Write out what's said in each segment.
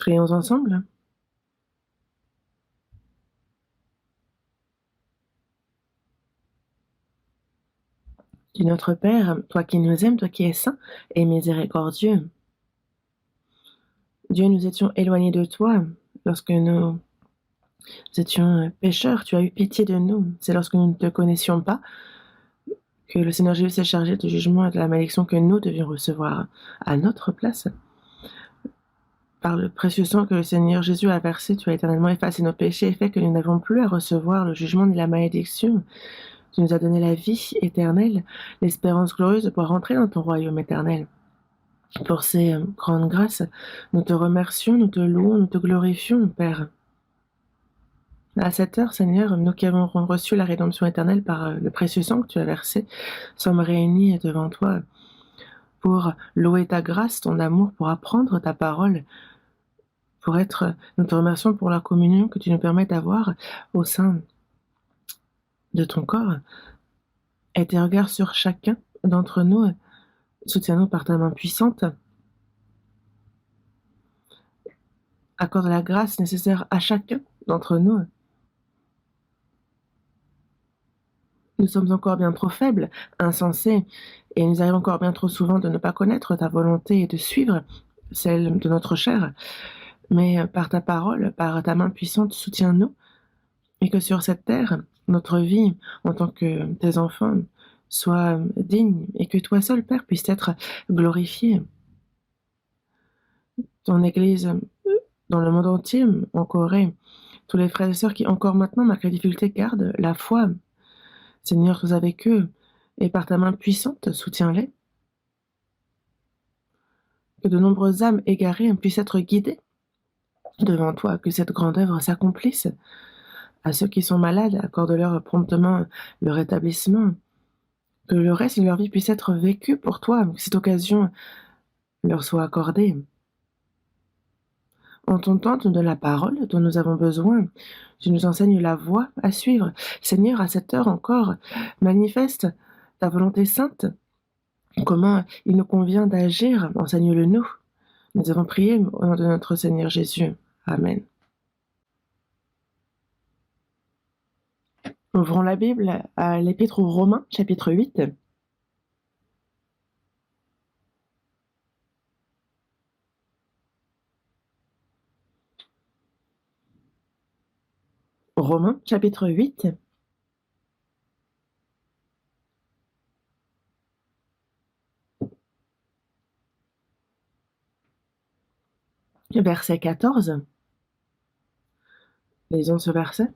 Prions ensemble. Dis notre Père, toi qui nous aimes, toi qui es saint et miséricordieux. Dieu, nous étions éloignés de toi lorsque nous étions pécheurs. Tu as eu pitié de nous. C'est lorsque nous ne te connaissions pas que le Seigneur Jésus s'est chargé du jugement et de la malédiction que nous devions recevoir à notre place. Par le précieux sang que le Seigneur Jésus a versé, tu as éternellement effacé nos péchés et fait que nous n'avons plus à recevoir le jugement ni la malédiction. Tu nous as donné la vie éternelle, l'espérance glorieuse de pouvoir rentrer dans ton royaume éternel. Pour ces grandes grâces, nous te remercions, nous te louons, nous te glorifions, Père. À cette heure, Seigneur, nous qui avons reçu la rédemption éternelle par le précieux sang que tu as versé, sommes réunis devant toi pour louer ta grâce, ton amour, pour apprendre ta parole, nous te remercions pour la communion que tu nous permets d'avoir au sein de ton corps. Et tes regards sur chacun d'entre nous, soutiens-nous par ta main puissante. Accorde la grâce nécessaire à chacun d'entre nous. Nous sommes encore bien trop faibles, insensés, et nous arrivons encore bien trop souvent de ne pas connaître ta volonté et de suivre celle de notre chair. Mais par ta parole, par ta main puissante, soutiens-nous, et que sur cette terre, notre vie en tant que tes enfants soit digne, et que toi seul, Père, puisse être glorifié. Ton Église dans le monde entier, en Corée, tous les frères et sœurs qui encore maintenant, malgré les difficultés, gardent la foi. Seigneur, sois avec eux, et par ta main puissante, soutiens-les. Que de nombreuses âmes égarées puissent être guidées devant toi, que cette grande œuvre s'accomplisse. À ceux qui sont malades, accorde-leur promptement le rétablissement. Que le reste de leur vie puisse être vécu pour toi, que cette occasion leur soit accordée. En ton temps, tu nous donnes la parole dont nous avons besoin. Tu nous enseignes la voie à suivre. Seigneur, à cette heure encore, manifeste ta volonté sainte. Comment il nous convient d'agir, enseigne-le nous. Nous avons prié au nom de notre Seigneur Jésus. Amen. Ouvrons la Bible à l'Épître aux Romains, chapitre 8. Romains, chapitre 8. Verset 14. Lisons ce verset.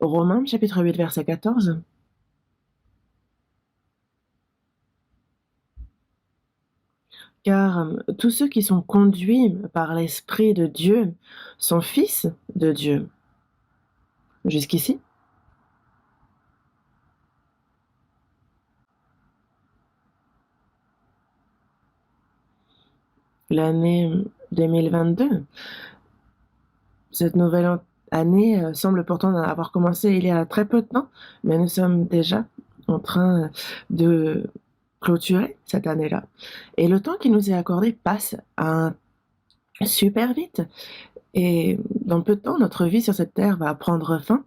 Romains, chapitre 8, verset 14. Car tous ceux qui sont conduits par l'Esprit de Dieu sont fils de Dieu. Jusqu'ici? L'année 2022. Cette nouvelle année semble pourtant avoir commencé il y a très peu de temps, mais nous sommes déjà en train de clôturer cette année-là. Et le temps qui nous est accordé passe super vite. Et dans peu de temps, notre vie sur cette terre va prendre fin.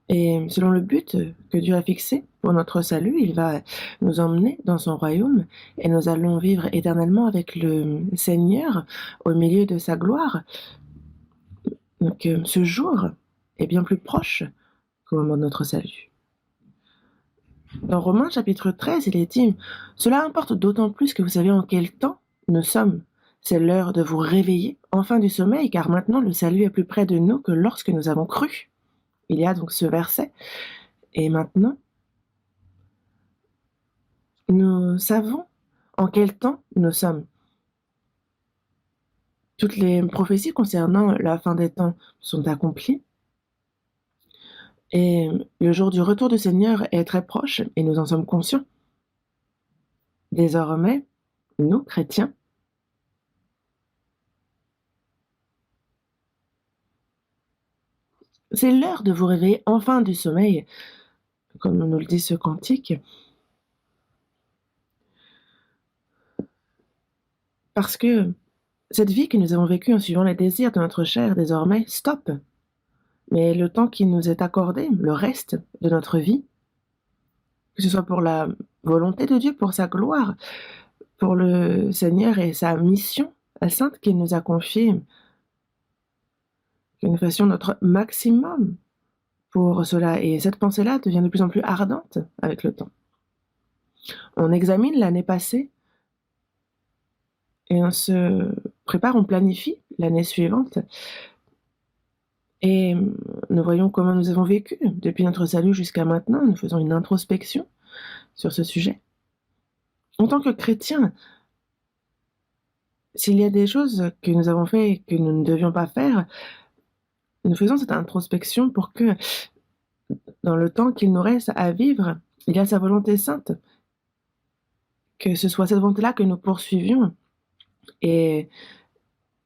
Et selon le but que Dieu a fixé pour notre salut, il va nous emmener dans son royaume et nous allons vivre éternellement avec le Seigneur au milieu de sa gloire. Donc ce jour est bien plus proche qu'au moment de notre salut. Dans Romains chapitre 13, il est dit « Cela importe d'autant plus que vous savez en quel temps nous sommes. C'est l'heure de vous réveiller enfin du sommeil, car maintenant le salut est plus près de nous que lorsque nous avons cru. » Il y a donc ce verset. Et maintenant, nous savons en quel temps nous sommes. Toutes les prophéties concernant la fin des temps sont accomplies. Et le jour du retour du Seigneur est très proche et nous en sommes conscients. Désormais, nous, chrétiens, c'est l'heure de vous réveiller enfin du sommeil, comme nous le dit ce cantique. Parce que Cette vie que nous avons vécue en suivant les désirs de notre chair, désormais, stop. Mais le temps qui nous est accordé, le reste de notre vie, que ce soit pour la volonté de Dieu, pour sa gloire, pour le Seigneur et sa mission, la sainte qu'il nous a confiée, que nous fassions notre maximum pour cela. Et cette pensée-là devient de plus en plus ardente avec le temps. On examine l'année passée et on se prépare, on planifie l'année suivante. Et nous voyons comment nous avons vécu depuis notre salut jusqu'à maintenant. Nous faisons une introspection sur ce sujet. En tant que chrétiens, s'il y a des choses que nous avons fait et que nous ne devions pas faire, nous faisons cette introspection pour que, dans le temps qu'il nous reste à vivre, il y a sa volonté sainte, que ce soit cette volonté-là que nous poursuivions. Et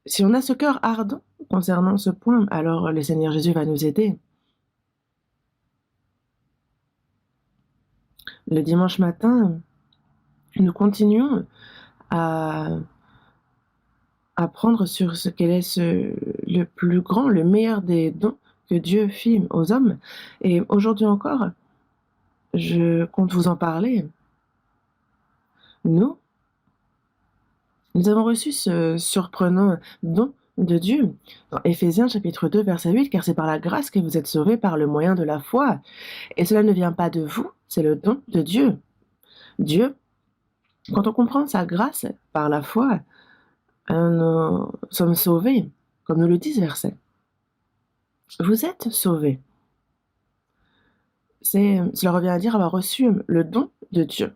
si on a ce cœur ardent concernant ce point, alors le Seigneur Jésus va nous aider. Le dimanche matin, nous continuons à apprendre sur ce qu'est le plus grand, le meilleur des dons que Dieu fit aux hommes. Et aujourd'hui encore, je compte vous en parler. Nous avons reçu ce surprenant don de Dieu dans Éphésiens chapitre 2 verset 8, car c'est par la grâce que vous êtes sauvés par le moyen de la foi. Et cela ne vient pas de vous, c'est le don de Dieu. Dieu, quand on comprend sa grâce par la foi, nous sommes sauvés, comme nous le dit ce verset. Vous êtes sauvés. Cela revient à dire avoir reçu le don de Dieu.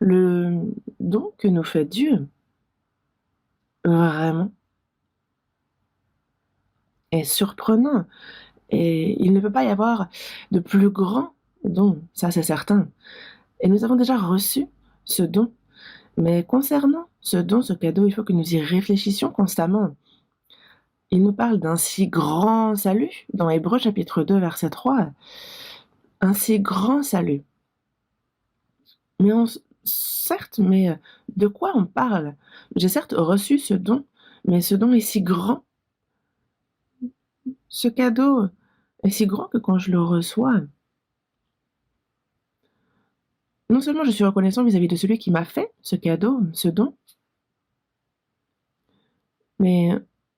Le don que nous fait Dieu, vraiment, est surprenant. Et il ne peut pas y avoir de plus grand don, ça c'est certain. Et nous avons déjà reçu ce don. Mais concernant ce don, ce cadeau, il faut que nous y réfléchissions constamment. Il nous parle d'un si grand salut dans Hébreux chapitre 2 verset 3. Un si grand salut. Mais certes, mais de quoi on parle? J'ai certes reçu ce don, mais ce don est si grand. Ce cadeau est si grand que quand je le reçois, non seulement je suis reconnaissant vis-à-vis de celui qui m'a fait ce cadeau, ce don, mais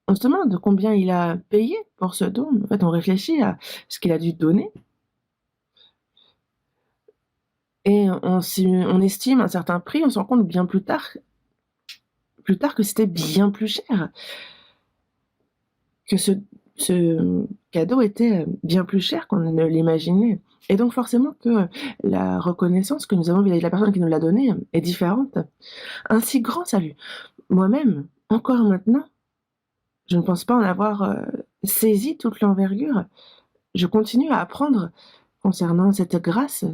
on se demande combien il a payé pour ce don. En fait, on réfléchit à ce qu'il a dû donner. Et on estime un certain prix, on se rend compte bien plus tard que c'était bien plus cher. Que ce cadeau était bien plus cher qu'on ne l'imaginait. Et donc forcément que la reconnaissance que nous avons vis-à-vis de la personne qui nous l'a donné est différente. Un si grand salut. Moi-même, encore maintenant, je ne pense pas en avoir saisi toute l'envergure. Je continue à apprendre concernant cette grâce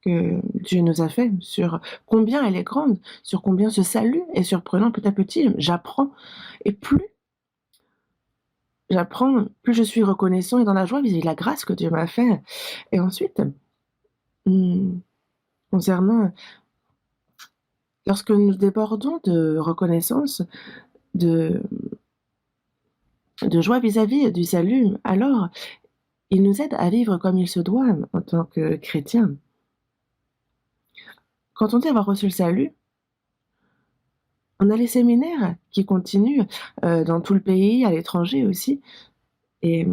que Dieu nous a fait, sur combien elle est grande, sur combien ce salut est surprenant petit à petit. J'apprends. Et plus j'apprends, plus je suis reconnaissant et dans la joie vis-à-vis de la grâce que Dieu m'a fait. Et ensuite, concernant lorsque nous débordons de reconnaissance, de joie vis-à-vis du salut, alors il nous aide à vivre comme il se doit en tant que chrétien. Quand on dit avoir reçu le salut, on a les séminaires qui continuent dans tout le pays, à l'étranger aussi. Et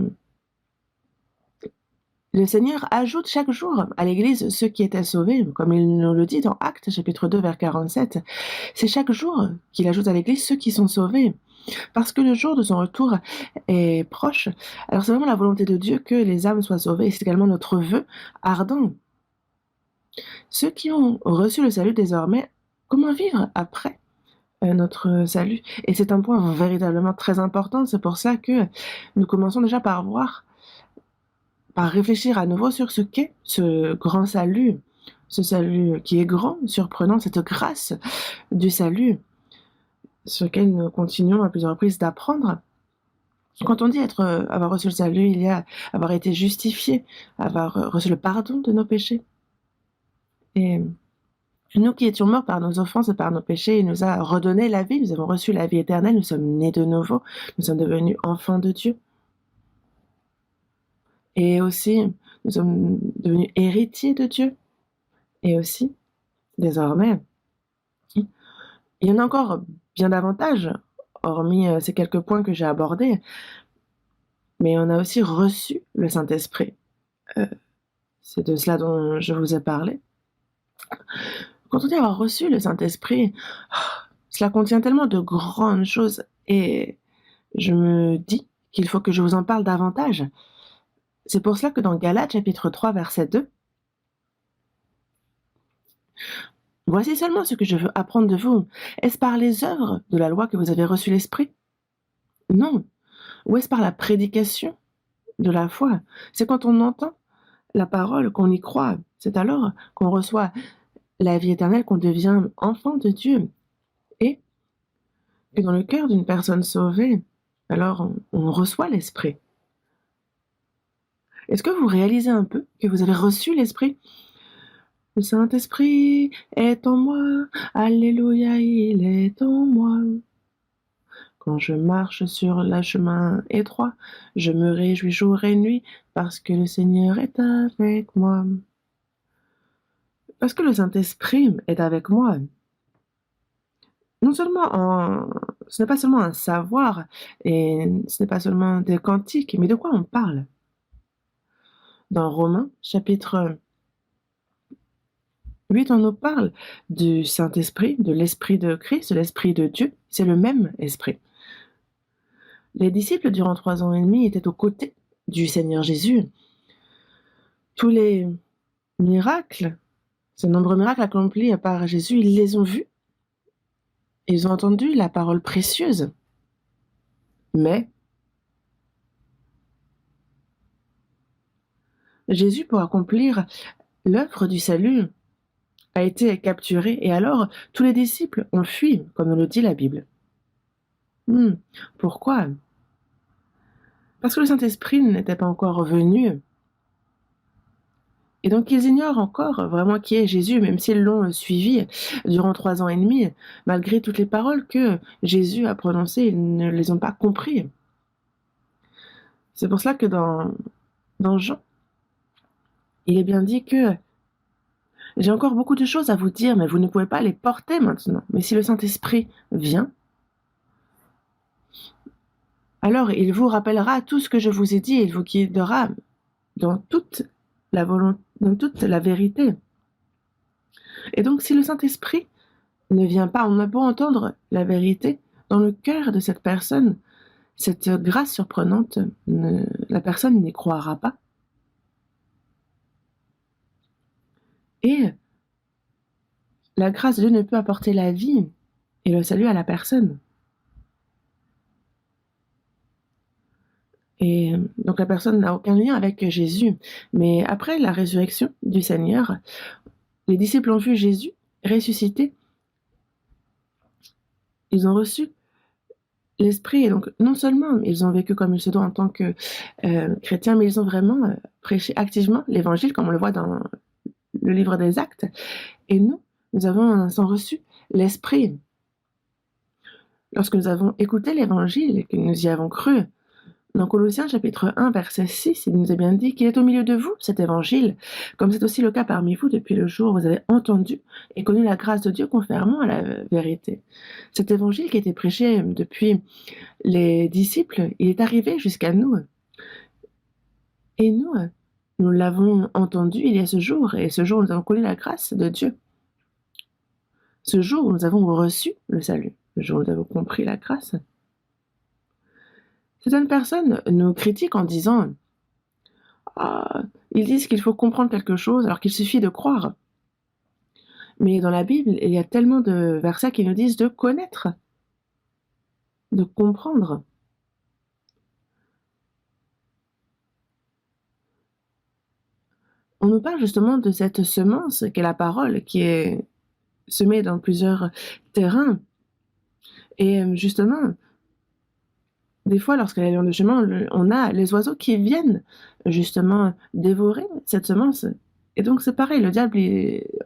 le Seigneur ajoute chaque jour à l'Église ceux qui étaient sauvés, comme il nous le dit dans Actes chapitre 2 vers 47. C'est chaque jour qu'il ajoute à l'Église ceux qui sont sauvés. Parce que le jour de son retour est proche. Alors c'est vraiment la volonté de Dieu que les âmes soient sauvées. Et c'est également notre vœu ardent. Ceux qui ont reçu le salut désormais, comment vivre après notre salut? Et c'est un point véritablement très important. C'est pour ça que nous commençons déjà par réfléchir à nouveau sur ce qu'est ce grand salut. Ce salut qui est grand, surprenant, cette grâce du salut, sur lequel nous continuons à plusieurs reprises d'apprendre. Quand on dit avoir reçu le salut, il y a avoir été justifié, avoir reçu le pardon de nos péchés. Et Nous qui étions morts par nos offenses et par nos péchés, il nous a redonné la vie, nous avons reçu la vie éternelle, nous sommes nés de nouveau, nous sommes devenus enfants de Dieu. Et aussi, nous sommes devenus héritiers de Dieu. Et aussi, désormais, il y en a encore bien davantage, hormis ces quelques points que j'ai abordés, mais on a aussi reçu le Saint-Esprit. C'est de cela dont je vous ai parlé. Quand on dit avoir reçu le Saint-Esprit, cela contient tellement de grandes choses et je me dis qu'il faut que je vous en parle davantage. C'est pour cela que dans Galates chapitre 3 verset 2, voici seulement ce que je veux apprendre de vous. Est-ce par les œuvres de la loi que vous avez reçu l'Esprit? Non. Ou est-ce par la prédication de la foi? C'est quand on entend la parole, qu'on y croit. C'est alors qu'on reçoit la vie éternelle, qu'on devient enfant de Dieu. Et que dans le cœur d'une personne sauvée, alors on reçoit l'Esprit. Est-ce que vous réalisez un peu que vous avez reçu l'Esprit? Le Saint-Esprit est en moi, alléluia, il est en moi. Quand je marche sur le chemin étroit, je me réjouis jour et nuit parce que le Seigneur est avec moi. Parce que le Saint-Esprit est avec moi. Non seulement ce n'est pas seulement un savoir et ce n'est pas seulement des cantiques, mais de quoi on parle? Dans Romains chapitre 8, on nous parle du Saint-Esprit, de l'Esprit de Christ, de l'Esprit de Dieu. C'est le même Esprit. Les disciples, durant 3 ans et demi, étaient aux côtés du Seigneur Jésus. Tous les miracles, ces nombreux miracles accomplis par Jésus, ils les ont vus. Ils ont entendu la parole précieuse. Mais Jésus, pour accomplir l'œuvre du salut, a été capturé et alors tous les disciples ont fui, comme nous le dit la Bible. Pourquoi? Parce que le Saint-Esprit n'était pas encore venu. Et donc ils ignorent encore vraiment qui est Jésus, même s'ils l'ont suivi durant 3 ans et demi. Malgré toutes les paroles que Jésus a prononcées, ils ne les ont pas compris. C'est pour cela que dans Jean, il est bien dit que j'ai encore beaucoup de choses à vous dire, mais vous ne pouvez pas les porter maintenant. Mais si le Saint-Esprit vient, alors il vous rappellera tout ce que je vous ai dit, il vous guidera dans toute dans toute la vérité. Et donc si le Saint-Esprit ne vient pas, on ne peut entendre la vérité dans le cœur de cette personne, cette grâce surprenante, la personne n'y croira pas. Et la grâce de Dieu ne peut apporter la vie et le salut à la personne. Et donc la personne n'a aucun lien avec Jésus. Mais après la résurrection du Seigneur, les disciples ont vu Jésus ressuscité. Ils ont reçu l'Esprit. Et donc non seulement ils ont vécu comme il se doit en tant que chrétiens, mais ils ont vraiment prêché activement l'Évangile, comme on le voit dans le livre des Actes. Et nous avons reçu l'Esprit. Lorsque nous avons écouté l'Évangile et que nous y avons cru, dans Colossiens chapitre 1, verset 6, il nous est bien dit qu'il est au milieu de vous, cet évangile, comme c'est aussi le cas parmi vous depuis le jour où vous avez entendu et connu la grâce de Dieu conformément à la vérité. Cet évangile qui a été prêché depuis les disciples, il est arrivé jusqu'à nous. Et nous l'avons entendu il y a ce jour, et ce jour où nous avons connu la grâce de Dieu. Ce jour où nous avons reçu le salut, le jour où nous avons compris la grâce. Certaines personnes nous critiquent en disant ils disent qu'il faut comprendre quelque chose alors qu'il suffit de croire. Mais dans la Bible, il y a tellement de versets qui nous disent de connaître, de comprendre. On nous parle justement de cette semence qu'est la parole, qui est semée dans plusieurs terrains. Et justement, des fois, lorsqu'elle est dans le chemin, on a les oiseaux qui viennent justement dévorer cette semence. Et donc c'est pareil, le diable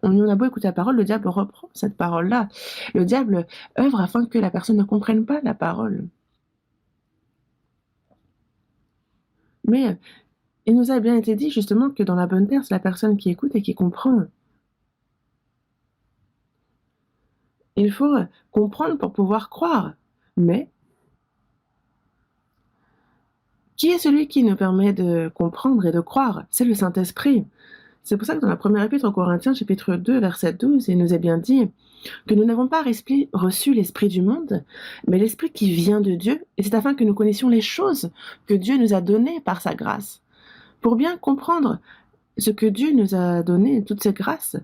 on a beau écouter la parole, le diable reprend cette parole-là. Le diable œuvre afin que la personne ne comprenne pas la parole. Mais il nous a bien été dit justement que dans la bonne terre, c'est la personne qui écoute et qui comprend. Il faut comprendre pour pouvoir croire. Mais qui est celui qui nous permet de comprendre et de croire? C'est le Saint-Esprit. C'est pour ça que dans la première épître aux Corinthiens, chapitre 2, verset 12, il nous est bien dit que nous n'avons pas reçu l'esprit du monde, mais l'esprit qui vient de Dieu, et c'est afin que nous connaissions les choses que Dieu nous a données par sa grâce. Pour bien comprendre ce que Dieu nous a donné, toutes ces grâces,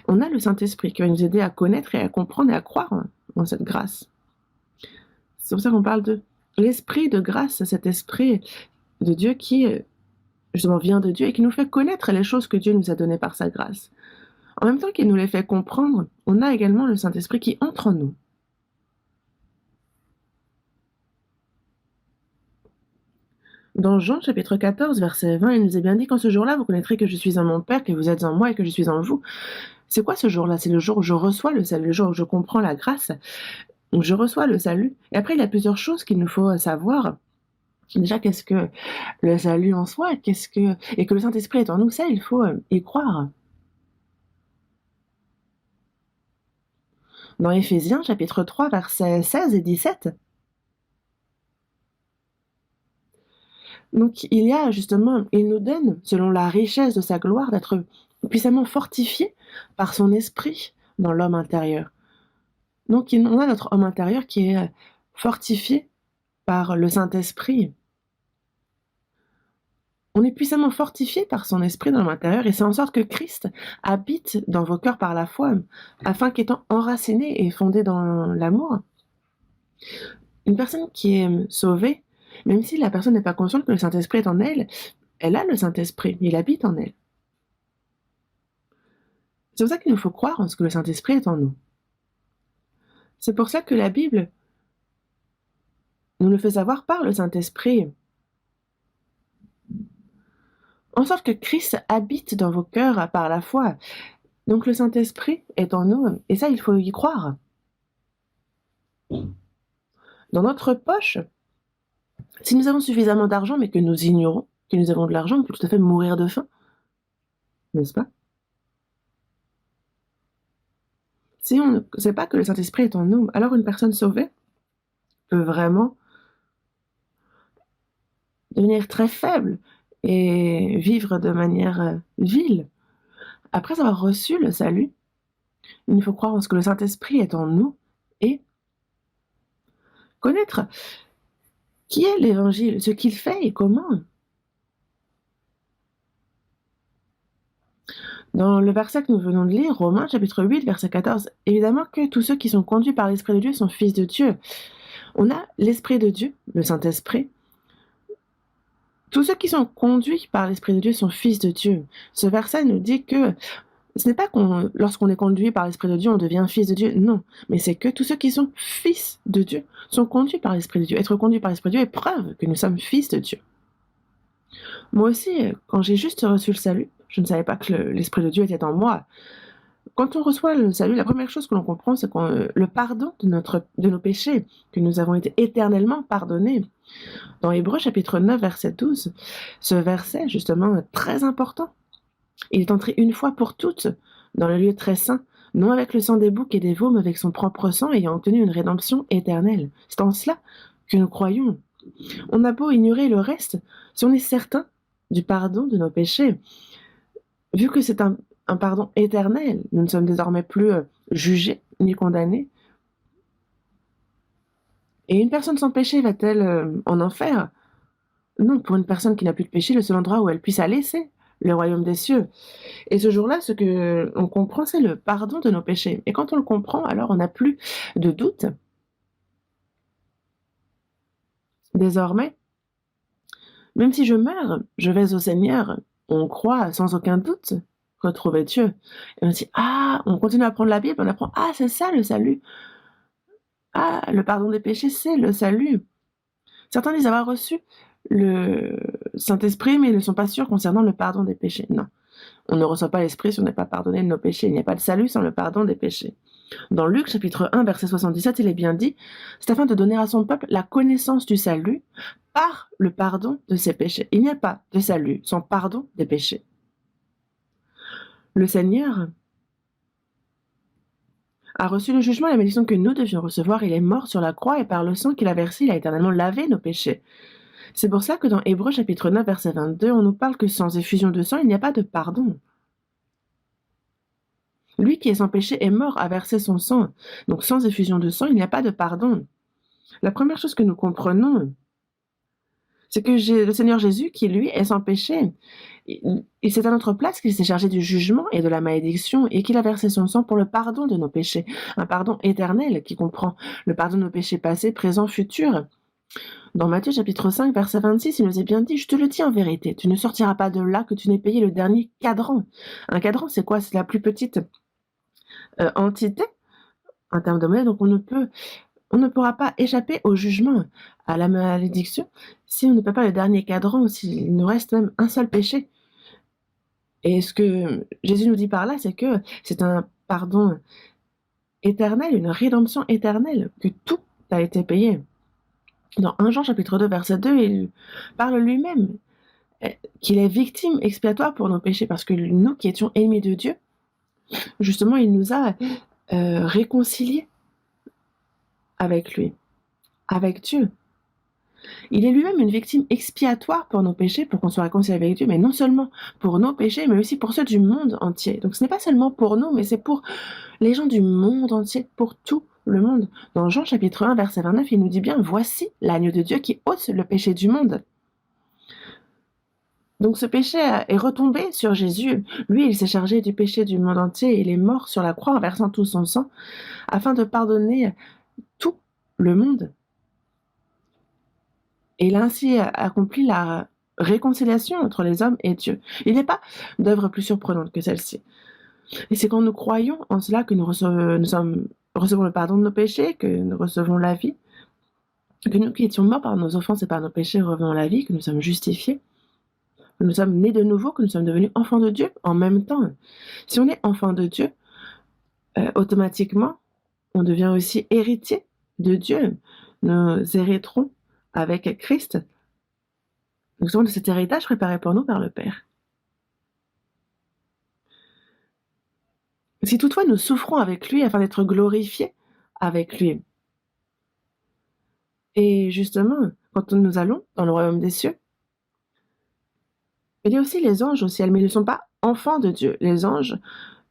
on a le Saint-Esprit qui va nous aider à connaître et à comprendre et à croire en cette grâce. C'est pour ça qu'on parle de l'esprit de grâce, cet esprit de Dieu qui justement vient de Dieu et qui nous fait connaître les choses que Dieu nous a données par sa grâce. En même temps qu'il nous les fait comprendre, on a également le Saint-Esprit qui entre en nous. Dans Jean chapitre 14, verset 20, il nous est bien dit qu'en ce jour-là, vous connaîtrez que je suis en mon Père, que vous êtes en moi et que je suis en vous. C'est quoi ce jour-là? C'est le jour où je reçois le salut, le jour où je comprends la grâce, où je reçois le salut. Et après, il y a plusieurs choses qu'il nous faut savoir. Déjà, qu'est-ce que le salut en soi? Et que le Saint-Esprit est en nous, ça, il faut y croire. Dans Éphésiens chapitre 3, versets 16 et 17, donc il y a justement, il nous donne, selon la richesse de sa gloire, d'être puissamment fortifié par son esprit dans l'homme intérieur. Donc on a notre homme intérieur qui est fortifié par le Saint-Esprit. On est puissamment fortifié par son esprit dans l'homme intérieur et c'est en sorte que Christ habite dans vos cœurs par la foi, afin qu'étant enraciné et fondé dans l'amour, une personne qui est sauvée, même si la personne n'est pas consciente que le Saint-Esprit est en elle, elle a le Saint-Esprit, il habite en elle. C'est pour ça qu'il nous faut croire en ce que le Saint-Esprit est en nous. C'est pour ça que la Bible nous le fait savoir par le Saint-Esprit. En sorte que Christ habite dans vos cœurs par la foi. Donc le Saint-Esprit est en nous, et ça, il faut y croire. Dans notre poche, si nous avons suffisamment d'argent, mais que nous ignorons que nous avons de l'argent, on peut tout à fait mourir de faim. N'est-ce pas? Si on ne sait pas que le Saint-Esprit est en nous, alors une personne sauvée peut vraiment devenir très faible et vivre de manière vile. Après avoir reçu le salut, il faut croire en ce que le Saint-Esprit est en nous et connaître qui est l'Évangile, ce qu'il fait et comment. Dans le verset que nous venons de lire, Romains chapitre 8, verset 14, évidemment que tous ceux qui sont conduits par l'Esprit de Dieu sont fils de Dieu. On a l'Esprit de Dieu, le Saint-Esprit. Tous ceux qui sont conduits par l'Esprit de Dieu sont fils de Dieu. Ce verset nous dit que ce n'est pas lorsqu'on est conduit par l'Esprit de Dieu, on devient fils de Dieu. Non, mais c'est que tous ceux qui sont fils de Dieu sont conduits par l'Esprit de Dieu. Être conduit par l'Esprit de Dieu est preuve que nous sommes fils de Dieu. Moi aussi, quand j'ai juste reçu le salut, je ne savais pas que l'Esprit de Dieu était en moi. Quand on reçoit le salut, la première chose que l'on comprend, c'est le pardon de nos péchés, que nous avons été éternellement pardonnés. Dans Hébreux chapitre 9, verset 12, ce verset, justement, très important. Il est entré une fois pour toutes dans le lieu très saint, non avec le sang des boucs et des veaux, mais avec son propre sang, ayant obtenu une rédemption éternelle. C'est en cela que nous croyons. On a beau ignorer le reste, si on est certain du pardon de nos péchés, vu que c'est un pardon éternel, nous ne sommes désormais plus jugés ni condamnés. Et une personne sans péché va-t-elle en enfer? Non, pour une personne qui n'a plus de péché, le seul endroit où elle puisse aller, c'est le royaume des cieux. Et ce jour-là, ce que on comprend, c'est le pardon de nos péchés. Et quand on le comprend, alors on n'a plus de doute. Désormais, même si je meurs, je vais au Seigneur. On croit sans aucun doute retrouver Dieu. Et on dit, on continue à apprendre la Bible, on apprend, c'est ça le salut. Le pardon des péchés, c'est le salut. Certains disent avoir reçu le Saint-Esprit, mais ils ne sont pas sûrs concernant le pardon des péchés. Non. On ne reçoit pas l'Esprit si on n'est pas pardonné de nos péchés. Il n'y a pas de salut sans le pardon des péchés. Dans Luc chapitre 1, verset 77, il est bien dit, c'est afin de donner à son peuple la connaissance du salut par le pardon de ses péchés. Il n'y a pas de salut sans pardon des péchés. Le Seigneur a reçu le jugement et la malédiction que nous devions recevoir. Il est mort sur la croix et par le sang qu'il a versé, il a éternellement lavé nos péchés. C'est pour ça que dans Hébreux chapitre 9, verset 22, on nous parle que sans effusion de sang, il n'y a pas de pardon. Lui qui est sans péché est mort, a versé son sang. Donc sans effusion de sang, il n'y a pas de pardon. La première chose que nous comprenons, c'est que le Seigneur Jésus, qui lui est sans péché, c'est à notre place qu'il s'est chargé du jugement et de la malédiction et qu'il a versé son sang pour le pardon de nos péchés. Un pardon éternel qui comprend le pardon de nos péchés passés, présents, futurs. Dans Matthieu chapitre 5, verset 26, il nous est bien dit, je te le dis en vérité, tu ne sortiras pas de là que tu n'aies payé le dernier cadran. Un cadran, c'est quoi? C'est la plus petite entité en termes de monnaie, donc on ne pourra pas échapper au jugement, à la malédiction, si on ne paie pas le dernier cadran, s'il nous reste même un seul péché. Et ce que Jésus nous dit par là, c'est que c'est un pardon éternel, une rédemption éternelle, que tout a été payé. Dans 1 Jean chapitre 2, verset 2, il parle lui-même qu'il est victime expiatoire pour nos péchés, parce que nous qui étions ennemis de Dieu, justement, il nous a réconciliés avec lui, avec Dieu. Il est lui-même une victime expiatoire pour nos péchés, pour qu'on soit réconcilié avec Dieu, mais non seulement pour nos péchés, mais aussi pour ceux du monde entier. Donc ce n'est pas seulement pour nous, mais c'est pour les gens du monde entier, pour tout le monde. Dans Jean chapitre 1, verset 29, il nous dit bien, voici l'agneau de Dieu qui ôte le péché du monde. Donc ce péché est retombé sur Jésus. Lui, il s'est chargé du péché du monde entier. Il est mort sur la croix en versant tout son sang afin de pardonner tout le monde. Et il a ainsi accompli la réconciliation entre les hommes et Dieu. Il n'est pas d'œuvre plus surprenante que celle-ci. Et c'est quand nous croyons en cela que nous recevons le pardon de nos péchés, que nous recevons la vie, que nous qui étions morts par nos offenses et par nos péchés revenons la vie, que nous sommes justifiés, que nous sommes nés de nouveau, que nous sommes devenus enfants de Dieu en même temps. Si on est enfant de Dieu, automatiquement, on devient aussi héritier de Dieu. Nous hériterons avec Christ. Nous avons de cet héritage préparé pour nous par le Père. Si toutefois nous souffrons avec lui afin d'être glorifiés avec lui, et justement, quand nous allons dans le royaume des cieux, il y a aussi les anges au ciel, mais ils ne sont pas enfants de Dieu. Les anges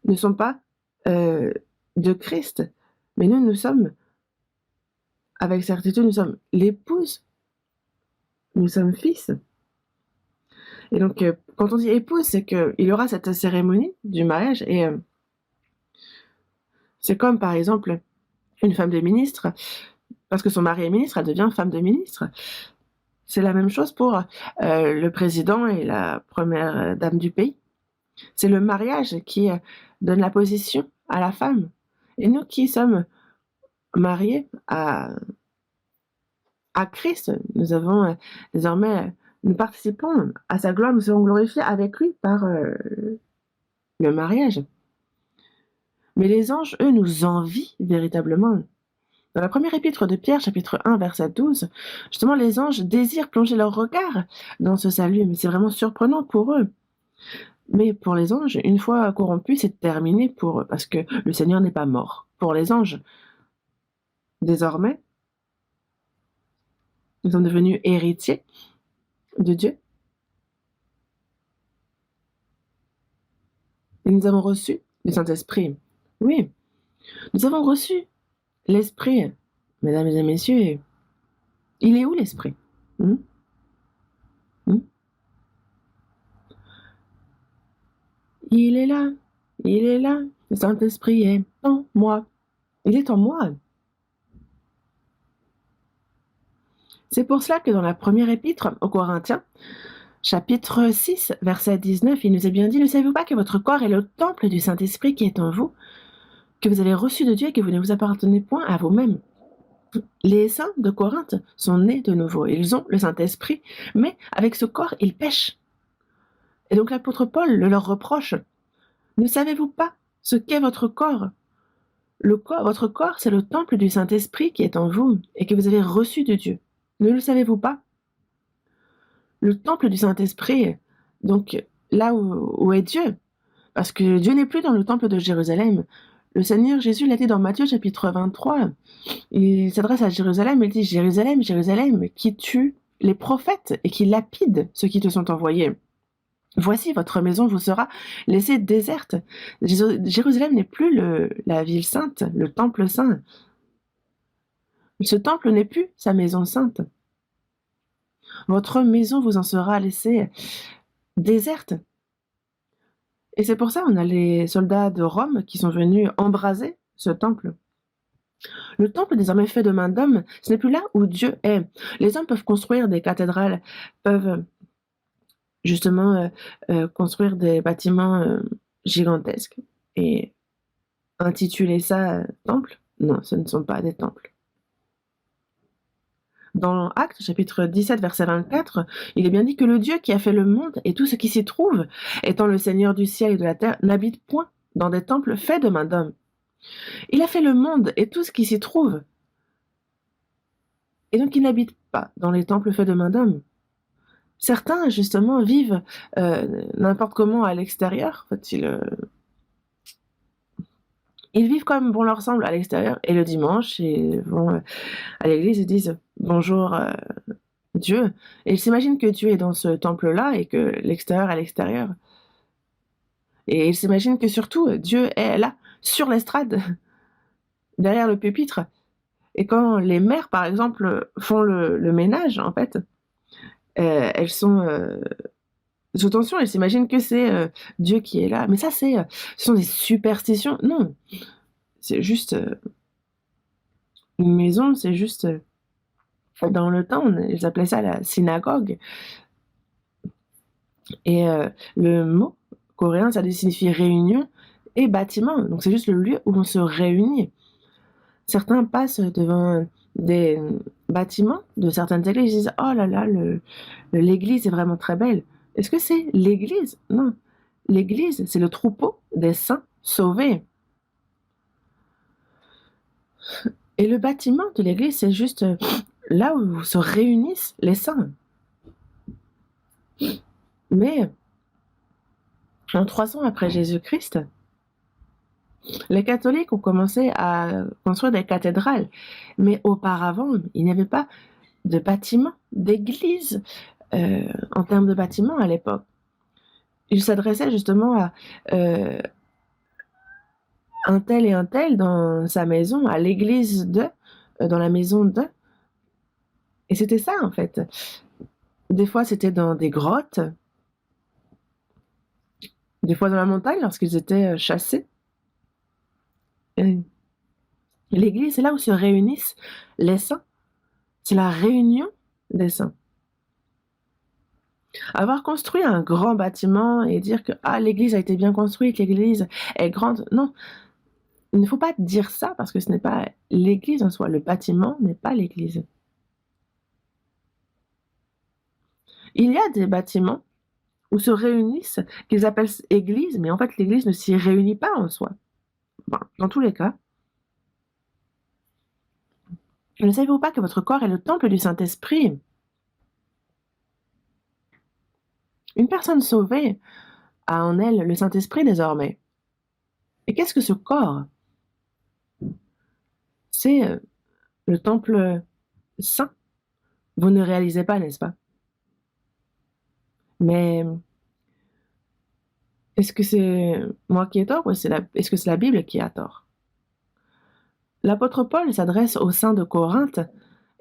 ne sont pas de Christ, mais nous sommes, avec certitude, nous sommes l'épouse, nous sommes fils. Et donc, quand on dit épouse, c'est qu'il y aura cette cérémonie du mariage, et c'est comme, par exemple, une femme de ministre, parce que son mari est ministre, elle devient femme de ministre. C'est la même chose pour le président et la première dame du pays. C'est le mariage qui donne la position à la femme. Et nous qui sommes mariés à Christ, nous avons désormais, nous participons à sa gloire, nous serons glorifiés avec lui par le mariage. Mais les anges, eux, nous envient véritablement. Dans la première épître de Pierre, chapitre 1, verset 12, justement, les anges désirent plonger leur regard dans ce salut, mais c'est vraiment surprenant pour eux. Mais pour les anges, une fois corrompus, c'est terminé pour eux, parce que le Seigneur n'est pas mort. Pour les anges, désormais, nous sommes devenus héritiers de Dieu. Et nous avons reçu le Saint-Esprit. Oui, nous avons reçu l'Esprit. Mesdames et messieurs, il est où l'Esprit? Il est là, le Saint-Esprit est en moi. Il est en moi. C'est pour cela que dans la première épître aux Corinthiens, chapitre 6, verset 19, il nous est bien dit, ne savez-vous pas que votre corps est le temple du Saint-Esprit qui est en vous, que vous avez reçu de Dieu et que vous ne vous appartenez point à vous-même? Les saints de Corinthe sont nés de nouveau. Ils ont le Saint-Esprit, mais avec ce corps, ils pêchent. Et donc l'apôtre Paul le leur reproche. Ne savez-vous pas ce qu'est votre corps? Votre corps, c'est le temple du Saint-Esprit qui est en vous et que vous avez reçu de Dieu. Ne le savez-vous pas? Le temple du Saint-Esprit, donc là où est Dieu, parce que Dieu n'est plus dans le temple de Jérusalem. Le Seigneur Jésus l'a dit dans Matthieu chapitre 23. Il s'adresse à Jérusalem, il dit: Jérusalem, Jérusalem, qui tue les prophètes et qui lapide ceux qui te sont envoyés. Voici, votre maison vous sera laissée déserte. Jérusalem n'est plus la ville sainte, le temple saint. Ce temple n'est plus sa maison sainte. Votre maison vous en sera laissée déserte. Et c'est pour ça qu'on a les soldats de Rome qui sont venus embraser ce temple. Le temple désormais fait de main d'homme, ce n'est plus là où Dieu est. Les hommes peuvent construire des cathédrales, peuvent justement construire des bâtiments gigantesques et intituler ça temple. Non, ce ne sont pas des temples. Dans Actes, chapitre 17, verset 24, il est bien dit que le Dieu qui a fait le monde et tout ce qui s'y trouve, étant le Seigneur du ciel et de la terre, n'habite point dans des temples faits de main d'homme. Il a fait le monde et tout ce qui s'y trouve. Et donc il n'habite pas dans les temples faits de main d'homme. Certains, justement, vivent n'importe comment à l'extérieur. En fait, ils vivent comme bon leur semble à l'extérieur. Et le dimanche, ils vont à l'église et disent « Bonjour Dieu ». Et ils s'imaginent que Dieu est dans ce temple-là et que l'extérieur est l'extérieur. Et ils s'imaginent que surtout, Dieu est là, sur l'estrade, derrière le pupitre. Et quand les mères, par exemple, font le ménage, en fait, elles sont sous tension, elles s'imaginent que c'est Dieu qui est là. Mais ça, ce sont des superstitions. Non, c'est juste une maison, c'est juste... dans le temps, ils appelaient ça la synagogue. Et le mot coréen, ça signifie réunion et bâtiment. Donc c'est juste le lieu où on se réunit. Certains passent devant des bâtiments de certaines églises, ils disent « Oh là là, l'église est vraiment très belle ». Est-ce que c'est l'église? Non. L'église, c'est le troupeau des saints sauvés. Et le bâtiment de l'église, c'est juste là où se réunissent les saints. Mais en 300 après Jésus-Christ, les catholiques ont commencé à construire des cathédrales. Mais auparavant, il n'y avait pas de bâtiment, d'église en termes de bâtiment à l'époque. Ils s'adressaient justement à un tel et un tel dans sa maison, à l'église dans la maison de. Et c'était ça, en fait. Des fois, c'était dans des grottes, des fois dans la montagne, lorsqu'ils étaient chassés. L'église, c'est là où se réunissent les saints. C'est la réunion des saints. Avoir construit un grand bâtiment et dire que l'église a été bien construite, l'église est grande, non. Il ne faut pas dire ça parce que ce n'est pas l'église en soi. Le bâtiment n'est pas l'église. Il y a des bâtiments où se réunissent, qu'ils appellent église, mais en fait l'église ne s'y réunit pas en soi. Bon, dans tous les cas, ne savez-vous pas que votre corps est le temple du Saint-Esprit? Une personne sauvée a en elle le Saint-Esprit désormais. Et qu'est-ce que ce corps? C'est le temple saint. Vous ne réalisez pas, n'est-ce pas? Mais est-ce que c'est moi qui ai tort ou est-ce que c'est la Bible qui a tort? L'apôtre Paul s'adresse aux saints de Corinthe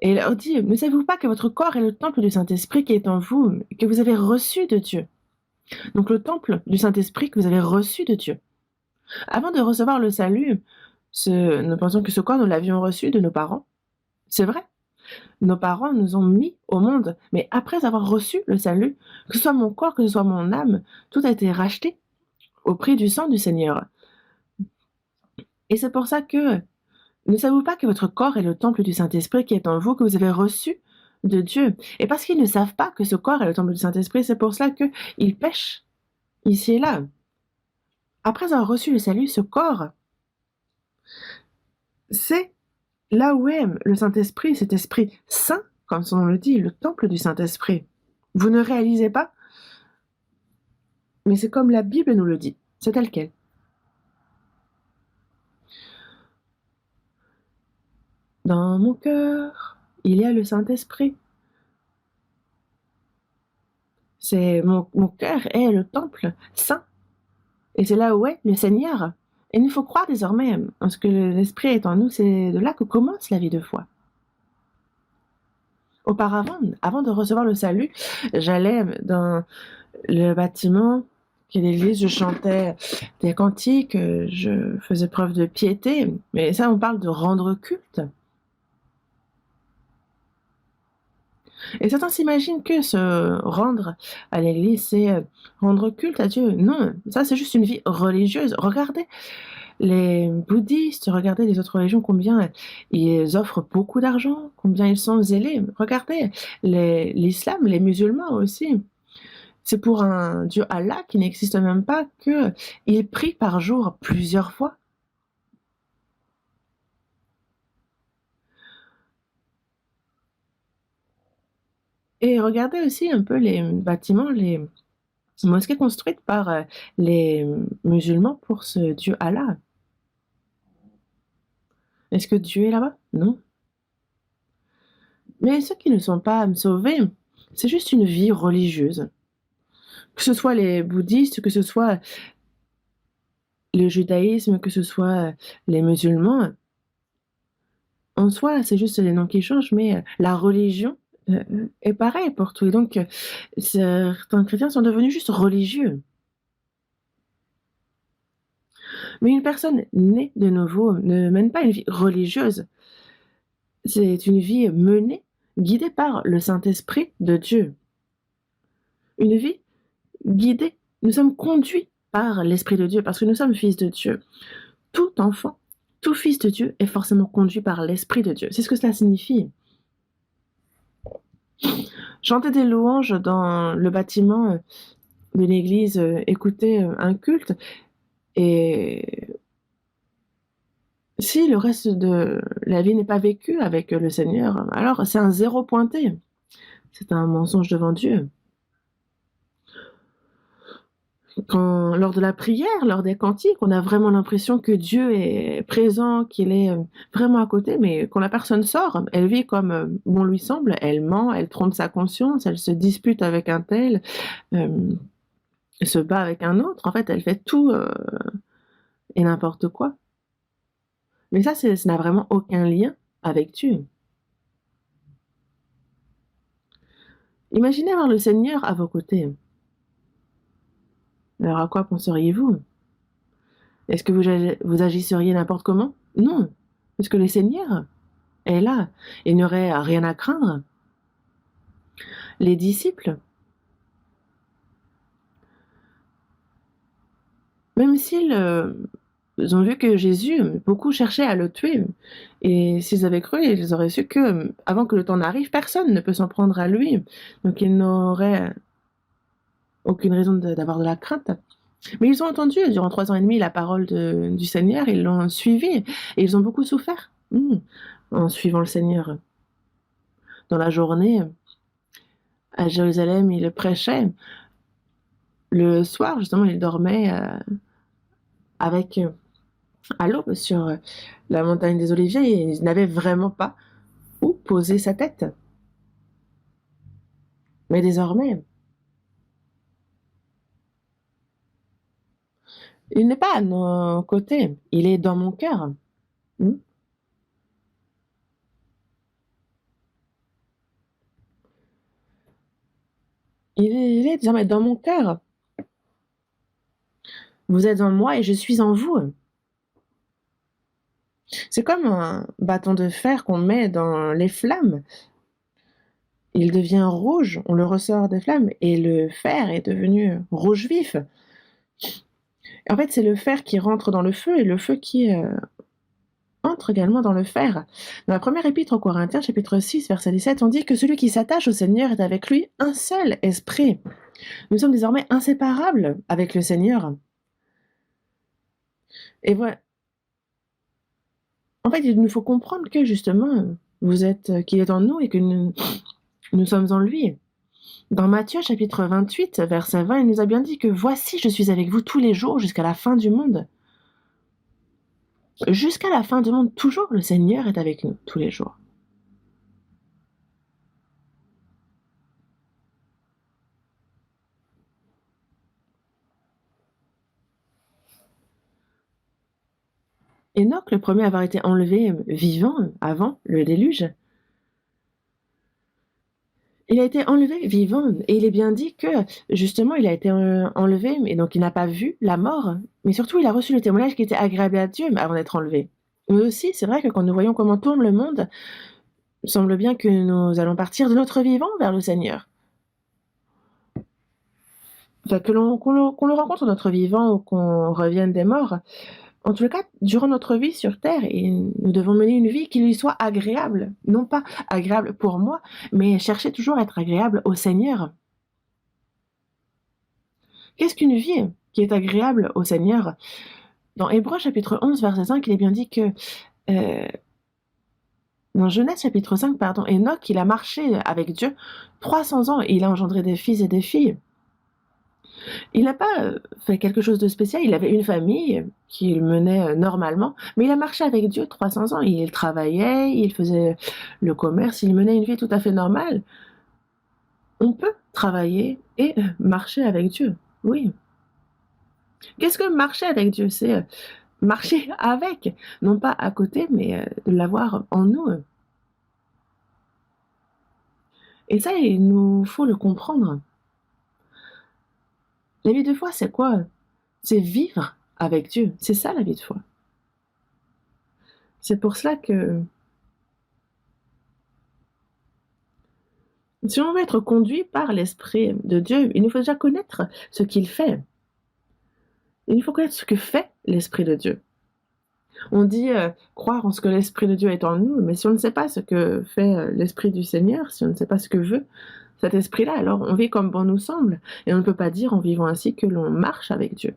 et il leur dit « Ne savez-vous pas que votre corps est le temple du Saint-Esprit qui est en vous, que vous avez reçu de Dieu ?» Donc le temple du Saint-Esprit que vous avez reçu de Dieu. Avant de recevoir le salut, nous pensons que ce corps, nous l'avions reçu de nos parents. C'est vrai. Nos parents nous ont mis au monde, mais après avoir reçu le salut, que ce soit mon corps, que ce soit mon âme, tout a été racheté au prix du sang du Seigneur. Et c'est pour ça que ne savez-vous pas que votre corps est le temple du Saint-Esprit qui est en vous, que vous avez reçu de Dieu? Et parce qu'ils ne savent pas que ce corps est le temple du Saint-Esprit, c'est pour cela qu'ils pêchent. ici et là. Après avoir reçu le salut, ce corps, c'est là où est le Saint-Esprit, cet Esprit Saint, comme son nom le dit, le temple du Saint-Esprit. Vous ne réalisez pas, mais c'est comme la Bible nous le dit, c'est tel quel. Dans mon cœur, il y a le Saint-Esprit. C'est mon cœur est le temple saint, et c'est là où est le Seigneur. Et il faut croire désormais en ce que l'Esprit est en nous, c'est de là que commence la vie de foi. Auparavant, avant de recevoir le salut, j'allais dans le bâtiment qui est l'église, je chantais des cantiques, je faisais preuve de piété, mais ça, on parle de rendre culte. Et certains s'imaginent que se rendre à l'église, c'est rendre culte à Dieu. Non, ça, c'est juste une vie religieuse. Regardez les bouddhistes, regardez les autres religions, combien ils offrent beaucoup d'argent, combien ils sont zélés. Regardez l'islam, les musulmans aussi. C'est pour un Dieu Allah qui n'existe même pas qu'il prie par jour plusieurs fois. Et regardez aussi un peu les bâtiments, les mosquées construites par les musulmans pour ce Dieu Allah. Est-ce que Dieu est là-bas? Non. Mais ceux qui ne sont pas sauvés, c'est juste une vie religieuse. Que ce soit les bouddhistes, que ce soit le judaïsme, que ce soit les musulmans, en soi, c'est juste les noms qui changent, mais la religion est pareille pour tout. Et donc, certains chrétiens sont devenus juste religieux. Mais une personne née de nouveau ne mène pas une vie religieuse. C'est une vie menée, guidée par le Saint-Esprit de Dieu. Une vie guidés, nous sommes conduits par l'Esprit de Dieu parce que nous sommes fils de Dieu. Tout enfant, tout fils de Dieu est forcément conduit par l'Esprit de Dieu. C'est ce que cela signifie. Chanter des louanges dans le bâtiment de l'église, écouter un culte, et si le reste de la vie n'est pas vécu avec le Seigneur, alors c'est un zéro pointé. C'est un mensonge devant Dieu. Lors de la prière, lors des cantiques, on a vraiment l'impression que Dieu est présent, qu'il est vraiment à côté, mais quand la personne sort, elle vit comme bon lui semble, elle ment, elle trompe sa conscience, elle se dispute avec un tel, elle se bat avec un autre. En fait, elle fait tout et n'importe quoi. Mais ça n'a vraiment aucun lien avec Dieu. Imaginez avoir le Seigneur à vos côtés. Alors à quoi penseriez-vous? Est-ce que vous agisseriez n'importe comment? Non, parce que le Seigneur est là. Il n'y aurait rien à craindre. Les disciples, même s'ils ont vu que Jésus, beaucoup cherchaient à le tuer, et s'ils avaient cru, ils auraient su que, avant que le temps n'arrive, personne ne peut s'en prendre à lui. Donc ils n'auraient aucune raison d'avoir de la crainte. Mais ils ont entendu durant 3 ans et demi la parole du Seigneur, ils l'ont suivi, et ils ont beaucoup souffert en suivant le Seigneur. Dans la journée, à Jérusalem, il prêchait. Le soir, justement, il dormait avec à l'aube sur la montagne des Oliviers et il n'avait vraiment pas où poser sa tête. Mais désormais, il n'est pas à nos côtés, il est dans mon cœur. Hmm. Il est désormais dans mon cœur. Vous êtes en moi et je suis en vous. C'est comme un bâton de fer qu'on met dans les flammes. Il devient rouge, on le ressort des flammes et le fer est devenu rouge vif. En fait, c'est le fer qui rentre dans le feu et le feu qui entre également dans le fer. Dans la première épître aux Corinthiens, chapitre 6, verset 17, on dit que celui qui s'attache au Seigneur est avec lui un seul esprit. Nous sommes désormais inséparables avec le Seigneur. Et voilà. En fait, il nous faut comprendre que justement, qu'il est en nous et que nous sommes en lui. Dans Matthieu chapitre 28, verset 20, il nous a bien dit que voici, je suis avec vous tous les jours jusqu'à la fin du monde. Jusqu'à la fin du monde, toujours le Seigneur est avec nous, tous les jours. Enoch, le premier à avoir été enlevé vivant avant le déluge, il a été enlevé vivant et il est bien dit que justement il a été enlevé et donc il n'a pas vu la mort, mais surtout il a reçu le témoignage qui était agréable à Dieu avant d'être enlevé. Mais aussi, c'est vrai que quand nous voyons comment tourne le monde, il semble bien que nous allons partir de notre vivant vers le Seigneur. Enfin, qu'on le rencontre notre vivant ou qu'on revienne des morts, en tout cas, durant notre vie sur Terre, nous devons mener une vie qui lui soit agréable. Non pas agréable pour moi, mais chercher toujours à être agréable au Seigneur. Qu'est-ce qu'une vie qui est agréable au Seigneur? Dans Hébreux chapitre 11, verset 5, il est bien dit que dans Genèse chapitre 5, pardon, Enoch, il a marché avec Dieu 300 ans et il a engendré des fils et des filles. Il n'a pas fait quelque chose de spécial, il avait une famille qu'il menait normalement, mais il a marché avec Dieu 300 ans. Il travaillait, il faisait le commerce, il menait une vie tout à fait normale. On peut travailler et marcher avec Dieu, oui. Qu'est-ce que marcher avec Dieu? C'est marcher avec, non pas à côté, mais de l'avoir en nous. Et ça, il nous faut le comprendre. La vie de foi, c'est quoi? C'est vivre avec Dieu. C'est ça la vie de foi. C'est pour cela que si on veut être conduit par l'Esprit de Dieu, il nous faut déjà connaître ce qu'il fait. Il nous faut connaître ce que fait l'Esprit de Dieu. On dit croire en ce que l'Esprit de Dieu est en nous, mais si on ne sait pas ce que fait l'Esprit du Seigneur, si on ne sait pas ce que veut cet Esprit-là, alors on vit comme bon nous semble, et on ne peut pas dire en vivant ainsi que l'on marche avec Dieu.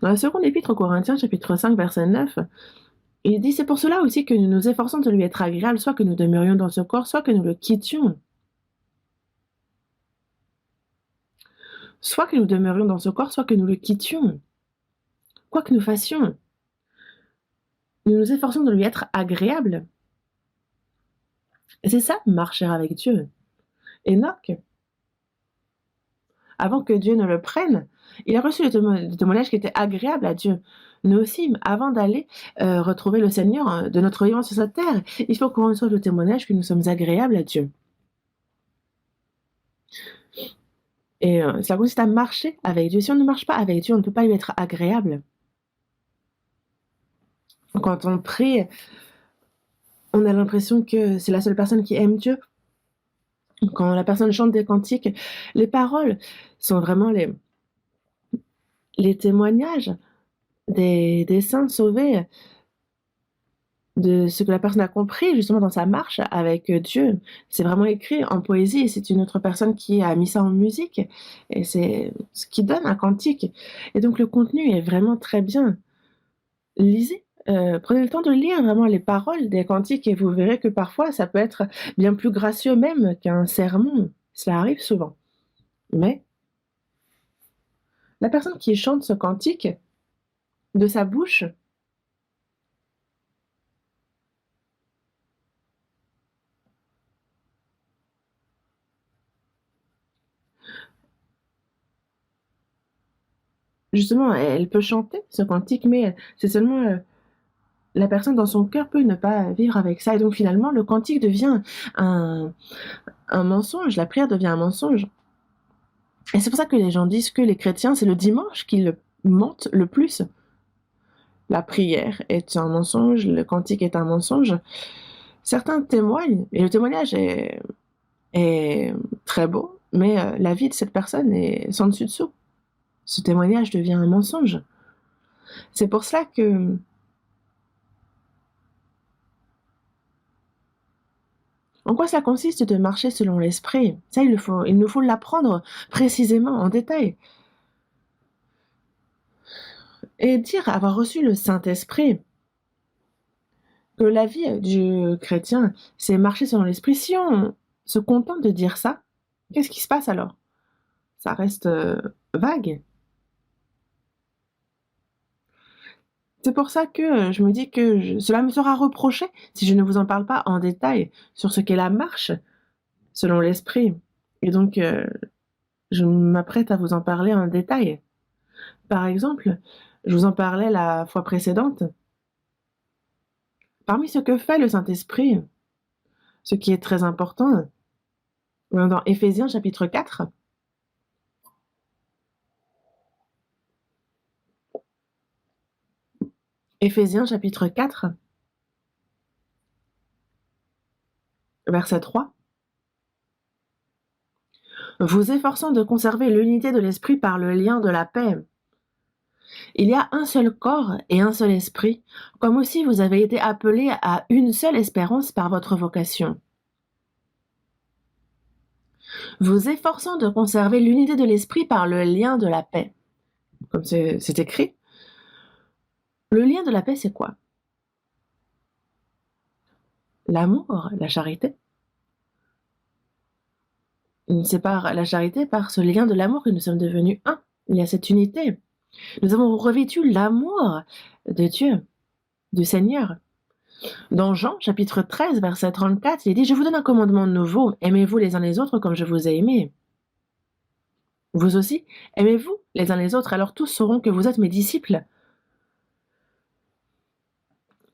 Dans la seconde épître aux Corinthiens, chapitre 5, verset 9, il dit « C'est pour cela aussi que nous nous efforçons de lui être agréables, soit que nous demeurions dans ce corps, soit que nous le quittions. » Soit que nous demeurions dans ce corps, soit que nous le quittions. Quoi que nous fassions, nous nous efforçons de lui être agréables. Et c'est ça, marcher avec Dieu. Enoch, avant que Dieu ne le prenne, il a reçu le témoignage qui était agréable à Dieu. Nous aussi, avant d'aller retrouver le Seigneur de notre vivant sur cette terre, il faut qu'on reçoive le témoignage que nous sommes agréables à Dieu. Et cela consiste à marcher avec Dieu. Si on ne marche pas avec Dieu, on ne peut pas lui être agréable. Quand on prie, on a l'impression que c'est la seule personne qui aime Dieu. Quand la personne chante des cantiques, les paroles sont vraiment les témoignages des saints sauvés, de ce que la personne a compris justement dans sa marche avec Dieu. C'est vraiment écrit en poésie et c'est une autre personne qui a mis ça en musique et c'est ce qui donne un cantique. Et donc le contenu est vraiment très bien. Lisez, prenez le temps de lire vraiment les paroles des cantiques et vous verrez que parfois ça peut être bien plus gracieux même qu'un sermon. Cela arrive souvent. Mais la personne qui chante ce cantique, de sa bouche, justement, elle peut chanter ce cantique, mais c'est seulement la personne dans son cœur peut ne pas vivre avec ça. Et donc finalement, le cantique devient un mensonge, la prière devient un mensonge. Et c'est pour ça que les gens disent que les chrétiens, c'est le dimanche qu'ils mentent le plus. La prière est un mensonge, le cantique est un mensonge. Certains témoignent, et le témoignage est très beau, mais la vie de cette personne est sans dessus dessous. ce témoignage devient un mensonge. C'est pour cela que en quoi ça consiste de marcher selon l'esprit? Ça, il nous faut l'apprendre précisément, en détail. Et dire avoir reçu le Saint-Esprit, que la vie du chrétien, c'est marcher selon l'esprit. Si on se contente de dire ça, qu'est-ce qui se passe alors? Ça reste vague. C'est pour ça que je me dis que cela me sera reproché si je ne vous en parle pas en détail sur ce qu'est la marche selon l'esprit. Et donc, je m'apprête à vous en parler en détail. Par exemple, je vous en parlais la fois précédente. Parmi ce que fait le Saint-Esprit, ce qui est très important, dans Éphésiens chapitre 4, Éphésiens chapitre 4, verset 3, vous efforçant de conserver l'unité de l'esprit par le lien de la paix. Il y a un seul corps et un seul esprit, comme aussi vous avez été appelés à une seule espérance par votre vocation. Vous efforçant de conserver l'unité de l'esprit par le lien de la paix. Comme c'est écrit. Le lien de la paix, c'est quoi? L'amour, la charité. C'est par la charité, par ce lien de l'amour que nous sommes devenus un. Il y a cette unité. Nous avons revêtu l'amour de Dieu, du Seigneur. Dans Jean, chapitre 13, verset 34, il est dit « Je vous donne un commandement nouveau, aimez-vous les uns les autres comme je vous ai aimés. Vous aussi, aimez-vous les uns les autres, alors tous sauront que vous êtes mes disciples. »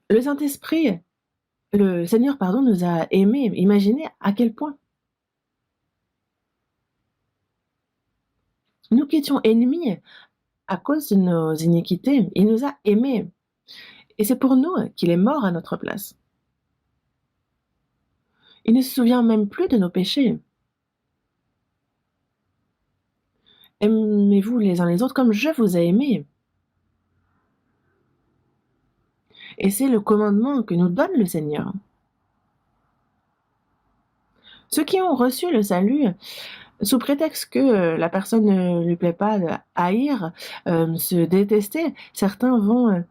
Le Saint-Esprit, le Seigneur, pardon, nous a aimés. Imaginez à quel point. Nous qui étions ennemis à cause de nos iniquités, il nous a aimés. Et c'est pour nous qu'il est mort à notre place. Il ne se souvient même plus de nos péchés. Aimez-vous les uns les autres comme je vous ai aimés. Et c'est le commandement que nous donne le Seigneur. Ceux qui ont reçu le salut, sous prétexte que la personne ne lui plaît pas, de haïr, se détester, certains vont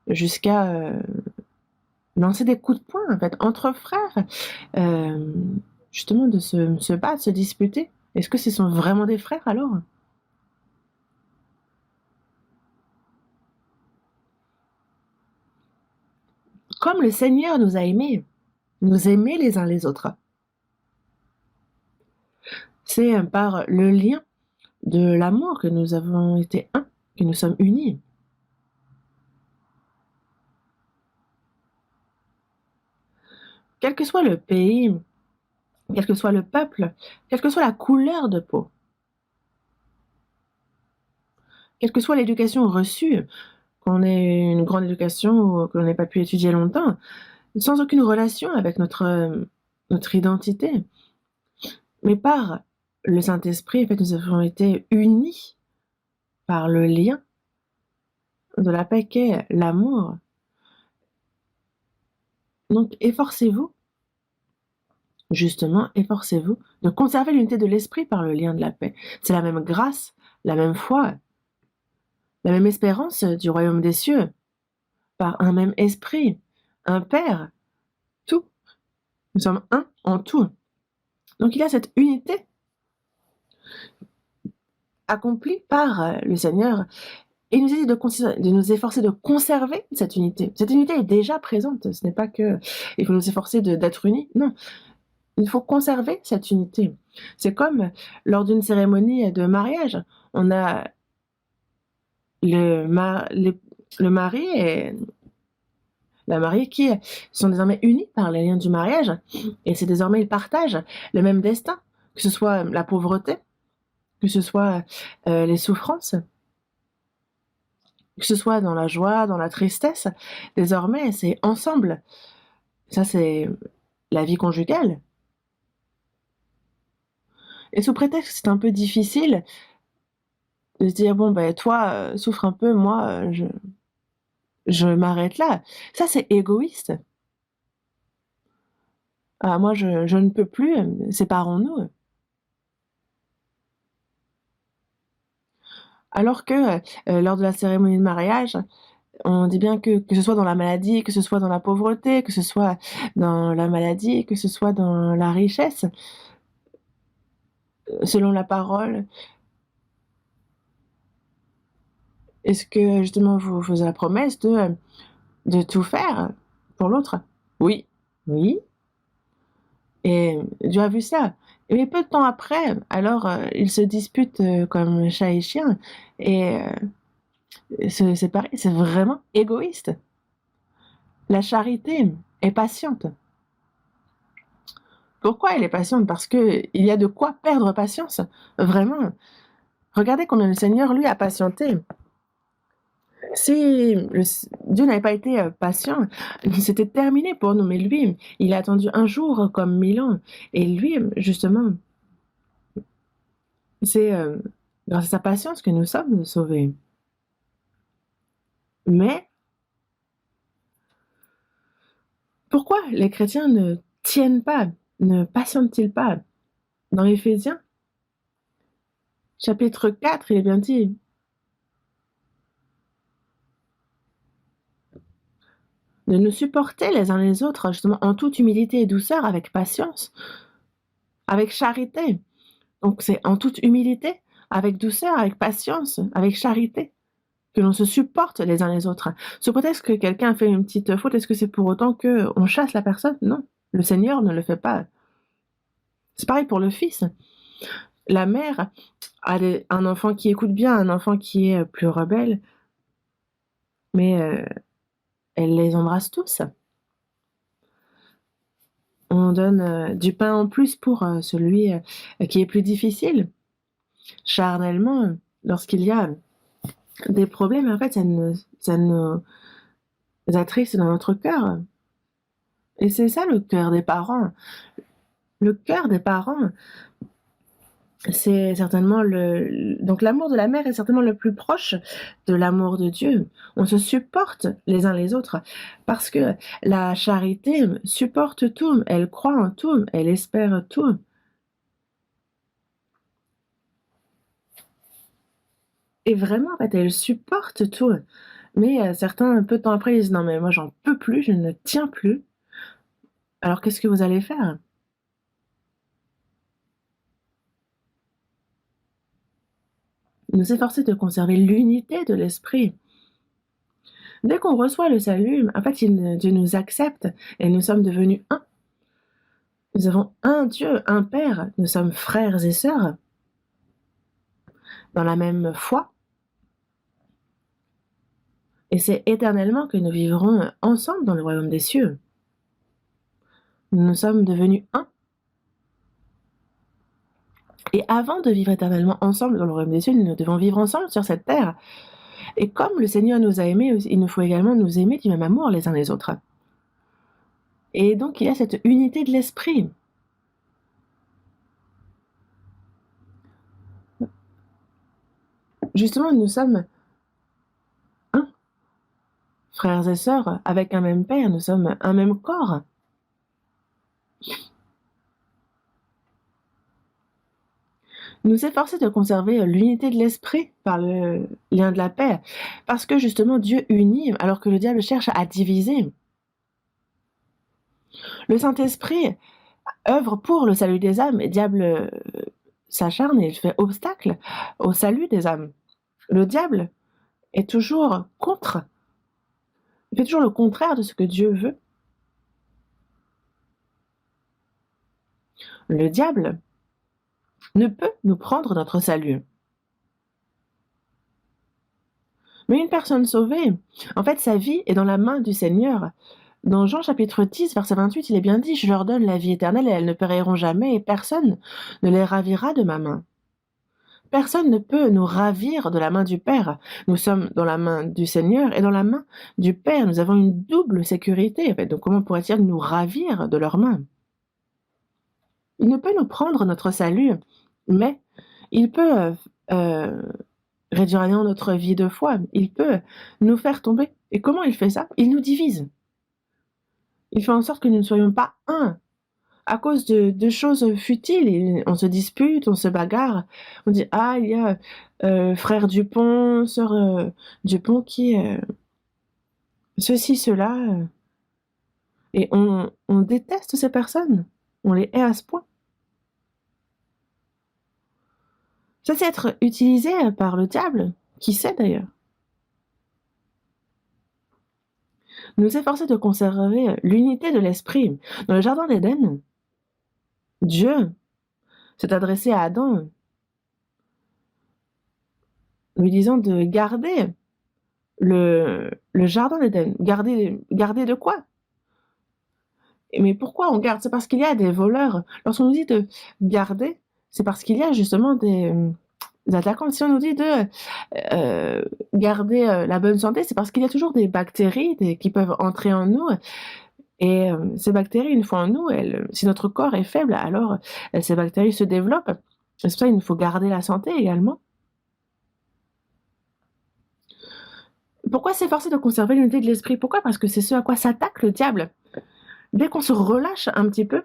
jusqu'à lancer des coups de poing, en fait, entre frères, justement de se battre, se disputer. Est-ce que ce sont vraiment des frères alors? Comme le Seigneur nous a aimés, nous aimer les uns les autres. C'est par le lien de l'amour que nous avons été un, que nous sommes unis. Quel que soit le pays, quel que soit le peuple, quelle que soit la couleur de peau, quelle que soit l'éducation reçue, qu'on ait une grande éducation ou qu'on n'ait pas pu étudier longtemps, sans aucune relation avec notre identité, mais par le Saint-Esprit, en fait, nous avons été unis par le lien de la paix qu'est l'amour. Donc, efforcez-vous, justement, efforcez-vous de conserver l'unité de l'esprit par le lien de la paix. C'est la même grâce, la même foi, la même espérance du royaume des cieux, par un même esprit, un Père, tout. Nous sommes un en tout. Donc, il y a cette unité accomplie par le Seigneur. Et il nous a dit de nous efforcer de conserver cette unité. Cette unité est déjà présente. Ce n'est pas que il faut nous efforcer d'être unis. Non, il faut conserver cette unité. C'est comme lors d'une cérémonie de mariage. On a le mari et la mariée qui sont désormais unis par les liens du mariage. Et c'est désormais ils partagent le même destin, que ce soit la pauvreté, que ce soit les souffrances, que ce soit dans la joie, dans la tristesse. Désormais, c'est ensemble. Ça, c'est la vie conjugale. Et sous prétexte que c'est un peu difficile, de se dire: «Bon, ben, toi, souffre un peu, moi, je m'arrête là». Ça, c'est égoïste. «Ah moi je ne peux plus, séparons-nous». Alors que, lors de la cérémonie de mariage, on dit bien que ce soit dans la maladie, que ce soit dans la pauvreté, que ce soit dans la maladie, que ce soit dans la richesse, selon la parole, est-ce que justement vous faisiez la promesse de tout faire pour l'autre? Oui, oui, et Dieu a vu ça. Mais peu de temps après, alors, ils se disputent, comme chat et chien, et c'est pareil, c'est vraiment égoïste. La charité est patiente. Pourquoi elle est patiente? Parce qu'il y a de quoi perdre patience, vraiment. Regardez combien le Seigneur, lui, a patienté. Si Dieu n'avait pas été patient, c'était terminé pour nous. Mais lui, il a attendu un jour comme 1000 ans. Et lui, justement, c'est grâce à sa patience que nous sommes sauvés. Mais pourquoi les chrétiens ne tiennent pas, ne patientent-ils pas? Dans Éphésiens, chapitre 4, il est bien dit: de nous supporter les uns les autres, justement, en toute humilité et douceur, avec patience, avec charité. Donc c'est en toute humilité, avec douceur, avec patience, avec charité, que l'on se supporte les uns les autres. Sous prétexte que quelqu'un fait une petite faute, est-ce que c'est pour autant qu'on chasse la personne? Non, le Seigneur ne le fait pas. C'est pareil pour le fils. La mère a un enfant qui écoute bien, un enfant qui est plus rebelle, mais elle les embrasse tous. On donne du pain en plus pour celui qui est plus difficile. Charnellement, lorsqu'il y a des problèmes, en fait, ça nous attriste dans notre cœur. Et c'est ça le cœur des parents. Le cœur des parents, c'est certainement donc l'amour de la mère est certainement le plus proche de l'amour de Dieu. On se supporte les uns les autres parce que la charité supporte tout, elle croit en tout, elle espère tout. Et vraiment, en fait, elle supporte tout. Mais certains, un peu de temps après, ils disent: «Non mais moi j'en peux plus, je ne tiens plus». Alors qu'est-ce que vous allez faire? Nous efforcer de conserver l'unité de l'esprit. Dès qu'on reçoit le salut, en fait, Dieu nous accepte et nous sommes devenus un. Nous avons un Dieu, un Père, nous sommes frères et sœurs dans la même foi, et c'est éternellement que nous vivrons ensemble dans le royaume des cieux. Nous sommes devenus un. Et avant de vivre éternellement ensemble dans le royaume des cieux, nous devons vivre ensemble sur cette terre. Et comme le Seigneur nous a aimés, il nous faut également nous aimer du même amour les uns les autres. Et donc il y a cette unité de l'esprit. Justement, nous sommes un, frères et sœurs, avec un même Père, nous sommes un même corps. Nous efforcer de conserver l'unité de l'esprit par le lien de la paix, parce que justement Dieu unit alors que le diable cherche à diviser. Le Saint-Esprit œuvre pour le salut des âmes et le diable s'acharne et il fait obstacle au salut des âmes. Le diable est toujours contre, il fait toujours le contraire de ce que Dieu veut. Le diable ne peut nous prendre notre salut. Mais une personne sauvée, en fait, sa vie est dans la main du Seigneur. Dans Jean chapitre 10, verset 28, il est bien dit: «Je leur donne la vie éternelle et elles ne périront jamais et personne ne les ravira de ma main». Personne ne peut nous ravir de la main du Père. Nous sommes dans la main du Seigneur et dans la main du Père. Nous avons une double sécurité, en fait. Donc comment pourrait-il nous ravir de leurs mains? Il ne peut nous prendre notre salut, mais il peut réduire à néant notre vie de foi. Il peut nous faire tomber. Et comment il fait ça? Il nous divise. Il fait en sorte que nous ne soyons pas un à cause de choses futiles. Et on se dispute, on se bagarre. On dit, ah, il y a frère Dupont, sœur Dupont qui... ceci, cela. Et on déteste ces personnes. On les hait à ce point. Ça, c'est être utilisé par le diable. Qui sait d'ailleurs? Nous efforcer de conserver l'unité de l'esprit. Dans le jardin d'Éden, Dieu s'est adressé à Adam, lui disant de garder le jardin d'Éden. Garder de quoi? Mais pourquoi on garde? C'est parce qu'il y a des voleurs. Lorsqu'on nous dit de garder, c'est parce qu'il y a justement des attaquants. Si on nous dit de garder la bonne santé, c'est parce qu'il y a toujours des bactéries qui peuvent entrer en nous. Et ces bactéries, une fois en nous, si notre corps est faible, alors ces bactéries se développent. C'est pour ça qu'il nous faut garder la santé également. Pourquoi s'efforcer de conserver l'unité de l'esprit? Pourquoi? Parce que c'est ce à quoi s'attaque le diable. Dès qu'on se relâche un petit peu,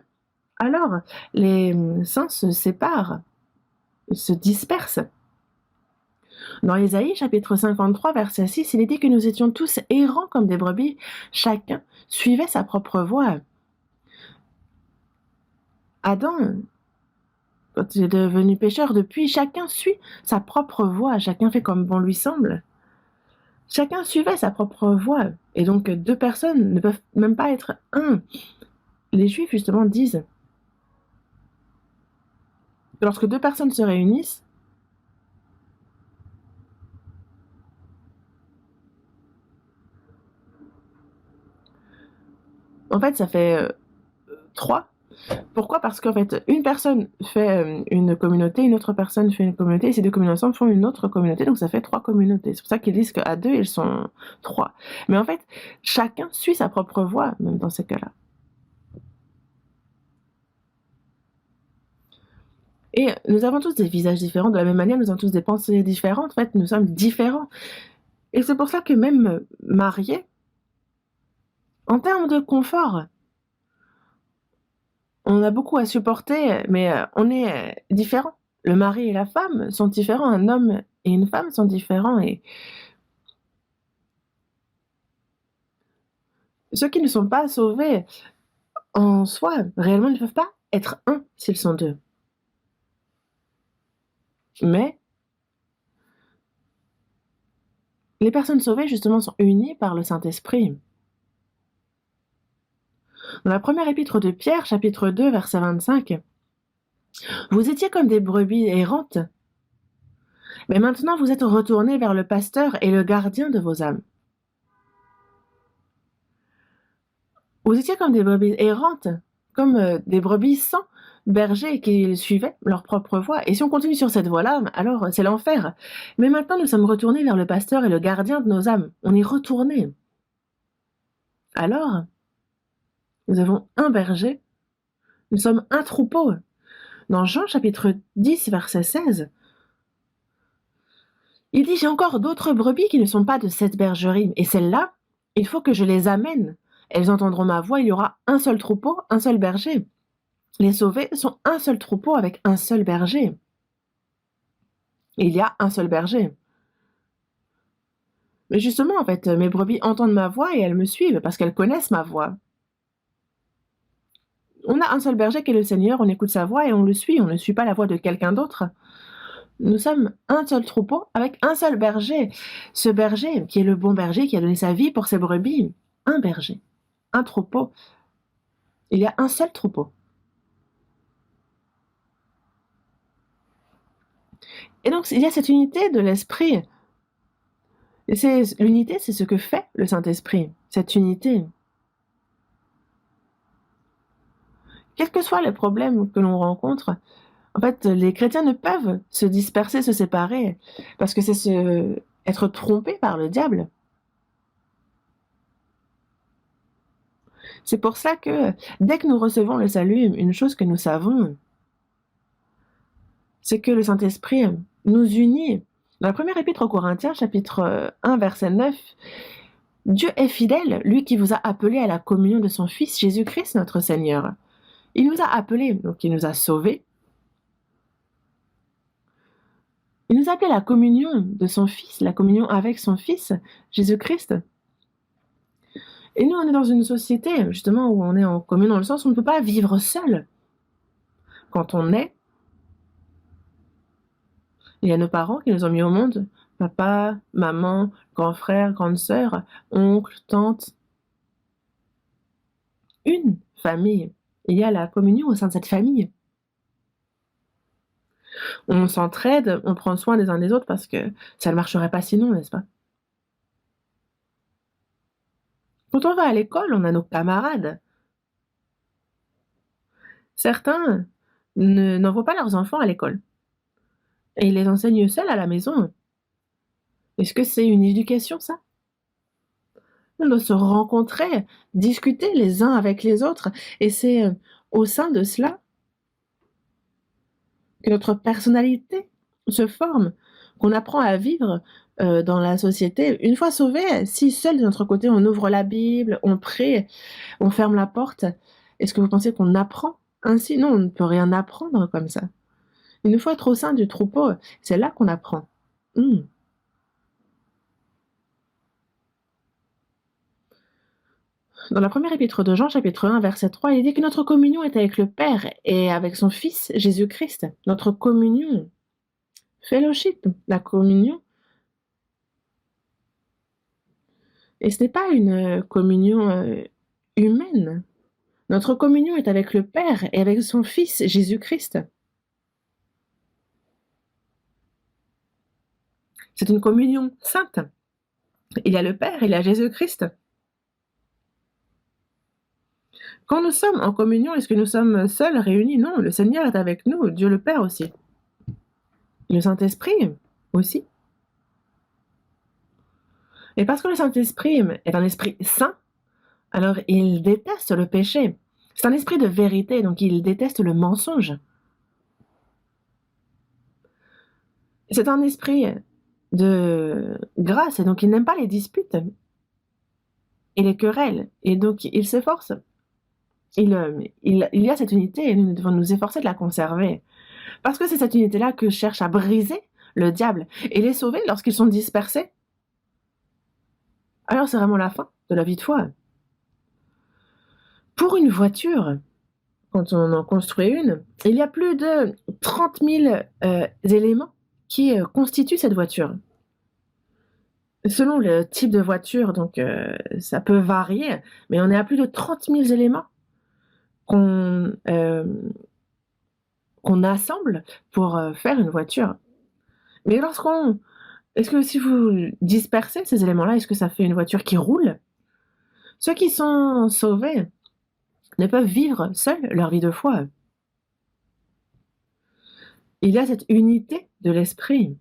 alors les saints se séparent, se dispersent. Dans Ésaïe, chapitre 53, verset 6, il est dit que nous étions tous errants comme des brebis, chacun suivait sa propre voie. Adam, quand il est devenu pécheur, depuis, chacun suit sa propre voie, chacun fait comme bon lui semble. Chacun suivait sa propre voie, et donc deux personnes ne peuvent même pas être un. Les Juifs, justement, disent que lorsque deux personnes se réunissent, en fait, ça fait 3. Pourquoi? Parce qu'en fait, une personne fait une communauté, une autre personne fait une communauté, et ces deux communautés ensemble font une autre communauté, donc ça fait 3 communautés. C'est pour ça qu'ils disent qu'à 2, ils sont 3. Mais en fait, chacun suit sa propre voie, même dans ces cas-là. Et nous avons tous des visages différents, de la même manière, nous avons tous des pensées différentes, en fait, nous sommes différents. Et c'est pour ça que même mariés, en termes de confort, on a beaucoup à supporter, mais on est différents. Le mari et la femme sont différents, un homme et une femme sont différents. Et ceux qui ne sont pas sauvés en soi, réellement, ne peuvent pas être un s'ils sont deux. Mais les personnes sauvées, justement, sont unies par le Saint-Esprit. Dans la première épître de Pierre, chapitre 2, verset 25, « Vous étiez comme des brebis errantes, mais maintenant vous êtes retournés vers le pasteur et le gardien de vos âmes. » Vous étiez comme des brebis errantes, comme des brebis sans berger qui suivaient leur propre voie. Et si on continue sur cette voie-là, alors c'est l'enfer. Mais maintenant, nous sommes retournés vers le pasteur et le gardien de nos âmes. On est retournés. Alors, nous avons un berger, nous sommes un troupeau. Dans Jean chapitre 10, verset 16, il dit « J'ai encore d'autres brebis qui ne sont pas de cette bergerie, et celles-là, il faut que je les amène. Elles entendront ma voix, il y aura un seul troupeau, un seul berger. » Les sauvés sont un seul troupeau avec un seul berger. Il y a un seul berger. Mais justement, en fait, mes brebis entendent ma voix et elles me suivent parce qu'elles connaissent ma voix. On a un seul berger qui est le Seigneur, on écoute sa voix et on le suit, on ne suit pas la voix de quelqu'un d'autre. Nous sommes un seul troupeau avec un seul berger. Ce berger, qui est le bon berger, qui a donné sa vie pour ses brebis, un berger, un troupeau. Il y a un seul troupeau. Et donc, il y a cette unité de l'esprit. Et l'unité, c'est ce que fait le Saint-Esprit, cette unité. Quels que soient les problèmes que l'on rencontre, en fait, les chrétiens ne peuvent se disperser, se séparer, parce que c'est être trompé par le diable. C'est pour ça que dès que nous recevons le salut, une chose que nous savons, c'est que le Saint-Esprit nous unit Dans la première épître aux Corinthiens, chapitre 1, verset 9, Dieu est fidèle, lui qui vous a appelés à la communion de son Fils, Jésus-Christ notre Seigneur. Il nous a appelés, donc il nous a sauvés. Il nous a appelés à la communion de son Fils, la communion avec son Fils, Jésus-Christ. Et nous, on est dans une société, justement, où on est en communion, dans le sens où on ne peut pas vivre seul. Quand on est, il y a nos parents qui nous ont mis au monde, papa, maman, grand frère, grande sœur, oncle, tante. Une famille. Il y a la communion au sein de cette famille. On s'entraide, on prend soin des uns des autres parce que ça ne marcherait pas sinon, n'est-ce pas? Quand on va à l'école, on a nos camarades. Certains n'envoient pas leurs enfants à l'école et ils les enseignent seuls à la maison. Est-ce que c'est une éducation, ça? On doit se rencontrer, discuter les uns avec les autres, et c'est au sein de cela que notre personnalité se forme, qu'on apprend à vivre dans la société. Une fois sauvés, si seul de notre côté on ouvre la Bible, on prie, on ferme la porte, est-ce que vous pensez qu'on apprend ainsi? Non, on ne peut rien apprendre comme ça. Une fois être au sein du troupeau, c'est là qu'on apprend. Dans la première épître de Jean, chapitre 1, verset 3, il dit que notre communion est avec le Père et avec son Fils, Jésus-Christ. Notre communion, fellowship, la communion. Et ce n'est pas une communion humaine. Notre communion est avec le Père et avec son Fils, Jésus-Christ. C'est une communion sainte. Il y a le Père, il y a Jésus-Christ. Quand nous sommes en communion, est-ce que nous sommes seuls, réunis? Non, le Seigneur est avec nous, Dieu le Père aussi. Le Saint-Esprit aussi. Et parce que le Saint-Esprit est un esprit saint, alors il déteste le péché. C'est un esprit de vérité, donc il déteste le mensonge. C'est un esprit de grâce, et donc il n'aime pas les disputes et les querelles. Et donc il s'efforce. Il y a cette unité et nous devons nous efforcer de la conserver. Parce que c'est cette unité-là que cherche à briser le diable et les sauver lorsqu'ils sont dispersés. Alors c'est vraiment la fin de la vie de foi. Pour une voiture, quand on en construit une, il y a plus de 30 000 éléments qui constituent cette voiture. Selon le type de voiture, donc ça peut varier, mais on est à plus de 30 000 éléments qu'on assemble pour faire une voiture. Mais est-ce que si vous dispersez ces éléments-là, est-ce que ça fait une voiture qui roule? Ceux qui sont sauvés ne peuvent vivre seuls leur vie de foi. Il y a cette unité de l'esprit.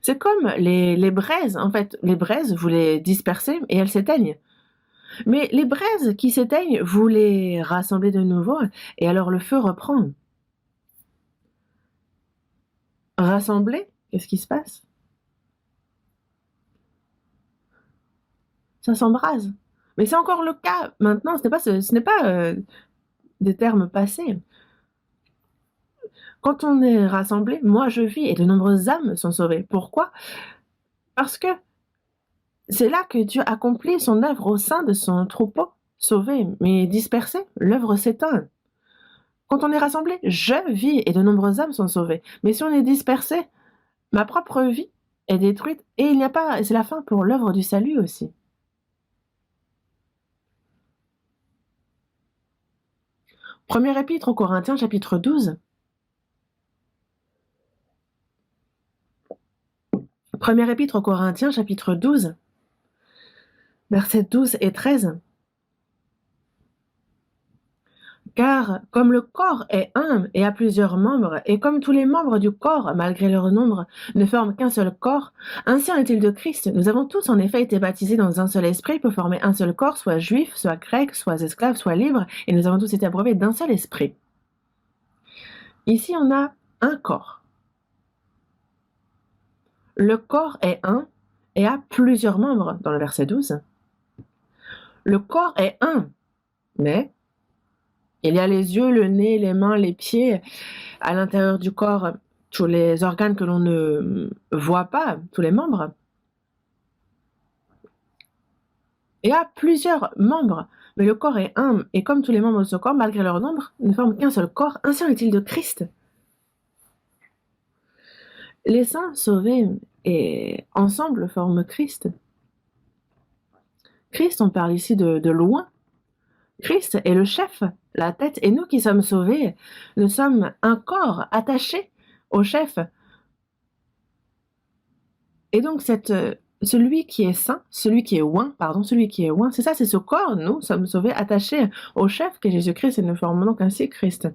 C'est comme les braises. En fait, les braises, vous les dispersez et elles s'éteignent. Mais les braises qui s'éteignent, vous les rassemblez de nouveau et alors le feu reprend. Rassembler, qu'est-ce qui se passe? Ça s'embrase. Mais c'est encore le cas maintenant, ce n'est pas des termes passés. Quand on est rassemblé, moi je vis et de nombreuses âmes sont sauvées. Pourquoi? Parce que c'est là que Dieu accomplit son œuvre au sein de son troupeau, sauvé, mais dispersé, l'œuvre s'éteint. Quand on est rassemblé, je vis et de nombreuses âmes sont sauvées. Mais si on est dispersé, ma propre vie est détruite et il n'y a pas, c'est la fin pour l'œuvre du salut aussi. Première épître aux Corinthiens, chapitre 12. Première épître aux Corinthiens, chapitre 12, versets 12 et 13. Car comme le corps est un et a plusieurs membres, et comme tous les membres du corps, malgré leur nombre, ne forment qu'un seul corps, ainsi en est-il de Christ. Nous avons tous en effet été baptisés dans un seul esprit pour former un seul corps, soit juif, soit grec, soit esclave, soit libre, et nous avons tous été abreuvés d'un seul esprit. Ici, on a un corps. Le corps est un et a plusieurs membres dans le verset 12. Le corps est un, mais il y a les yeux, le nez, les mains, les pieds, à l'intérieur du corps, tous les organes que l'on ne voit pas, tous les membres. Il y a plusieurs membres, mais le corps est un, et comme tous les membres de ce corps, malgré leur nombre, ne forment qu'un seul corps. Ainsi en est-il de Christ. Les saints sauvés et ensemble forment Christ. Christ, on parle ici de loin. Christ est le chef, la tête, et nous qui sommes sauvés, nous sommes un corps attaché au chef. Et donc celui qui est saint, celui qui est oint, c'est ça, c'est ce corps, nous sommes sauvés, attachés au chef qui est Jésus-Christ, et nous formons donc ainsi Christ.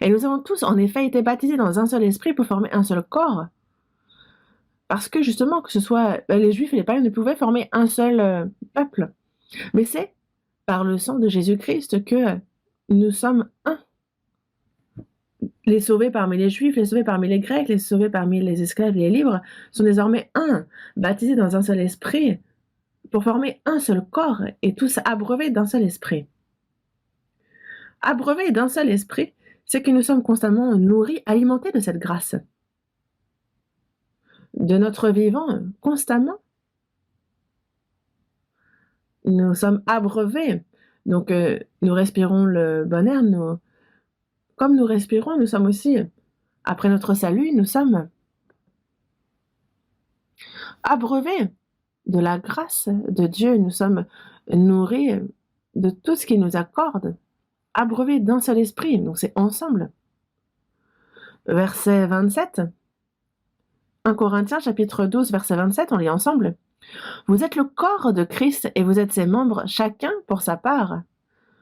Et nous avons tous en effet été baptisés dans un seul esprit pour former un seul corps. Parce que justement, que ce soit les Juifs et les païens ne pouvaient former un seul peuple. Mais c'est par le sang de Jésus-Christ que nous sommes un. Les sauvés parmi les Juifs, les sauvés parmi les Grecs, les sauvés parmi les esclaves et les libres sont désormais un, baptisés dans un seul esprit, pour former un seul corps et tous abreuvés d'un seul esprit. Abreuvés d'un seul esprit, c'est que nous sommes constamment nourris, alimentés de cette grâce. De notre vivant, constamment. Nous sommes abreuvés. Donc, nous respirons le bon air. Comme nous respirons, nous sommes aussi, après notre salut, nous sommes abreuvés de la grâce de Dieu. Nous sommes nourris de tout ce qu'il nous accorde, abreuvés d'un seul esprit. Donc, c'est ensemble. Verset 27. 1 Corinthiens, chapitre 12, verset 27, on lit ensemble. Vous êtes le corps de Christ et vous êtes ses membres, chacun pour sa part.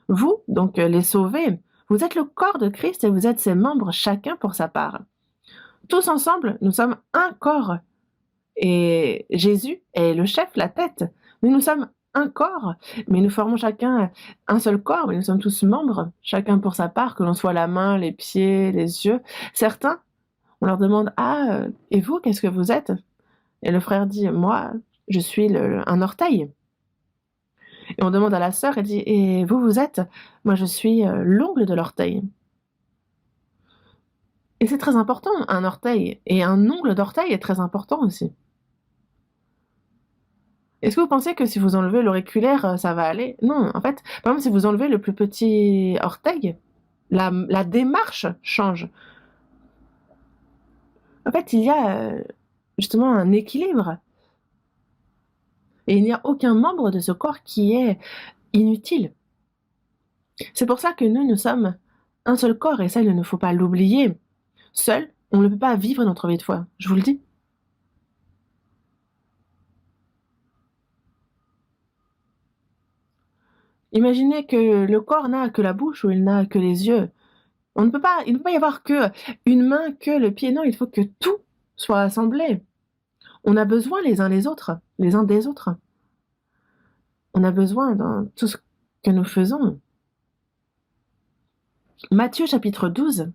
Vous, donc les sauvés, vous êtes le corps de Christ et vous êtes ses membres, chacun pour sa part. Tous ensemble, nous sommes un corps. Et Jésus est le chef, la tête. Nous sommes un corps, mais nous formons chacun un seul corps, mais nous sommes tous membres, chacun pour sa part, que l'on soit la main, les pieds, les yeux. Certains, on leur demande « Ah, et vous, qu'est-ce que vous êtes ?» Et le frère dit « Moi, je suis un orteil. » Et on demande à la sœur, elle dit « Et vous, vous êtes ?» « Moi, je suis l'ongle de l'orteil. » Et c'est très important, un orteil. Et un ongle d'orteil est très important aussi. Est-ce que vous pensez que si vous enlevez l'auriculaire, ça va aller? Non, en fait, par exemple, si vous enlevez le plus petit orteil, la démarche change. En fait, il y a justement un équilibre. Et il n'y a aucun membre de ce corps qui est inutile. C'est pour ça que nous sommes un seul corps, et ça, il ne faut pas l'oublier. Seul, on ne peut pas vivre notre vie de foi, je vous le dis. Imaginez que le corps n'a que la bouche ou il n'a que les yeux. Il ne peut pas y avoir que une main, que le pied. Non, il faut que tout soit assemblé. On a besoin les uns des autres. On a besoin dans tout ce que nous faisons. Matthieu chapitre 12.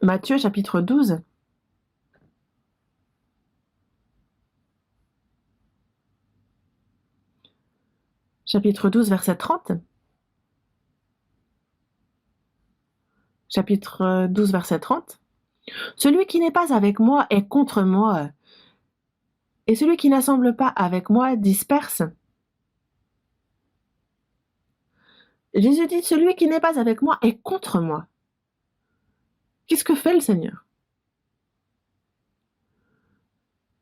Matthieu chapitre 12. Chapitre 12, verset 30. Chapitre 12, verset 30. Celui qui n'est pas avec moi est contre moi, et celui qui n'assemble pas avec moi disperse. Jésus dit, celui qui n'est pas avec moi est contre moi. Qu'est-ce que fait le Seigneur?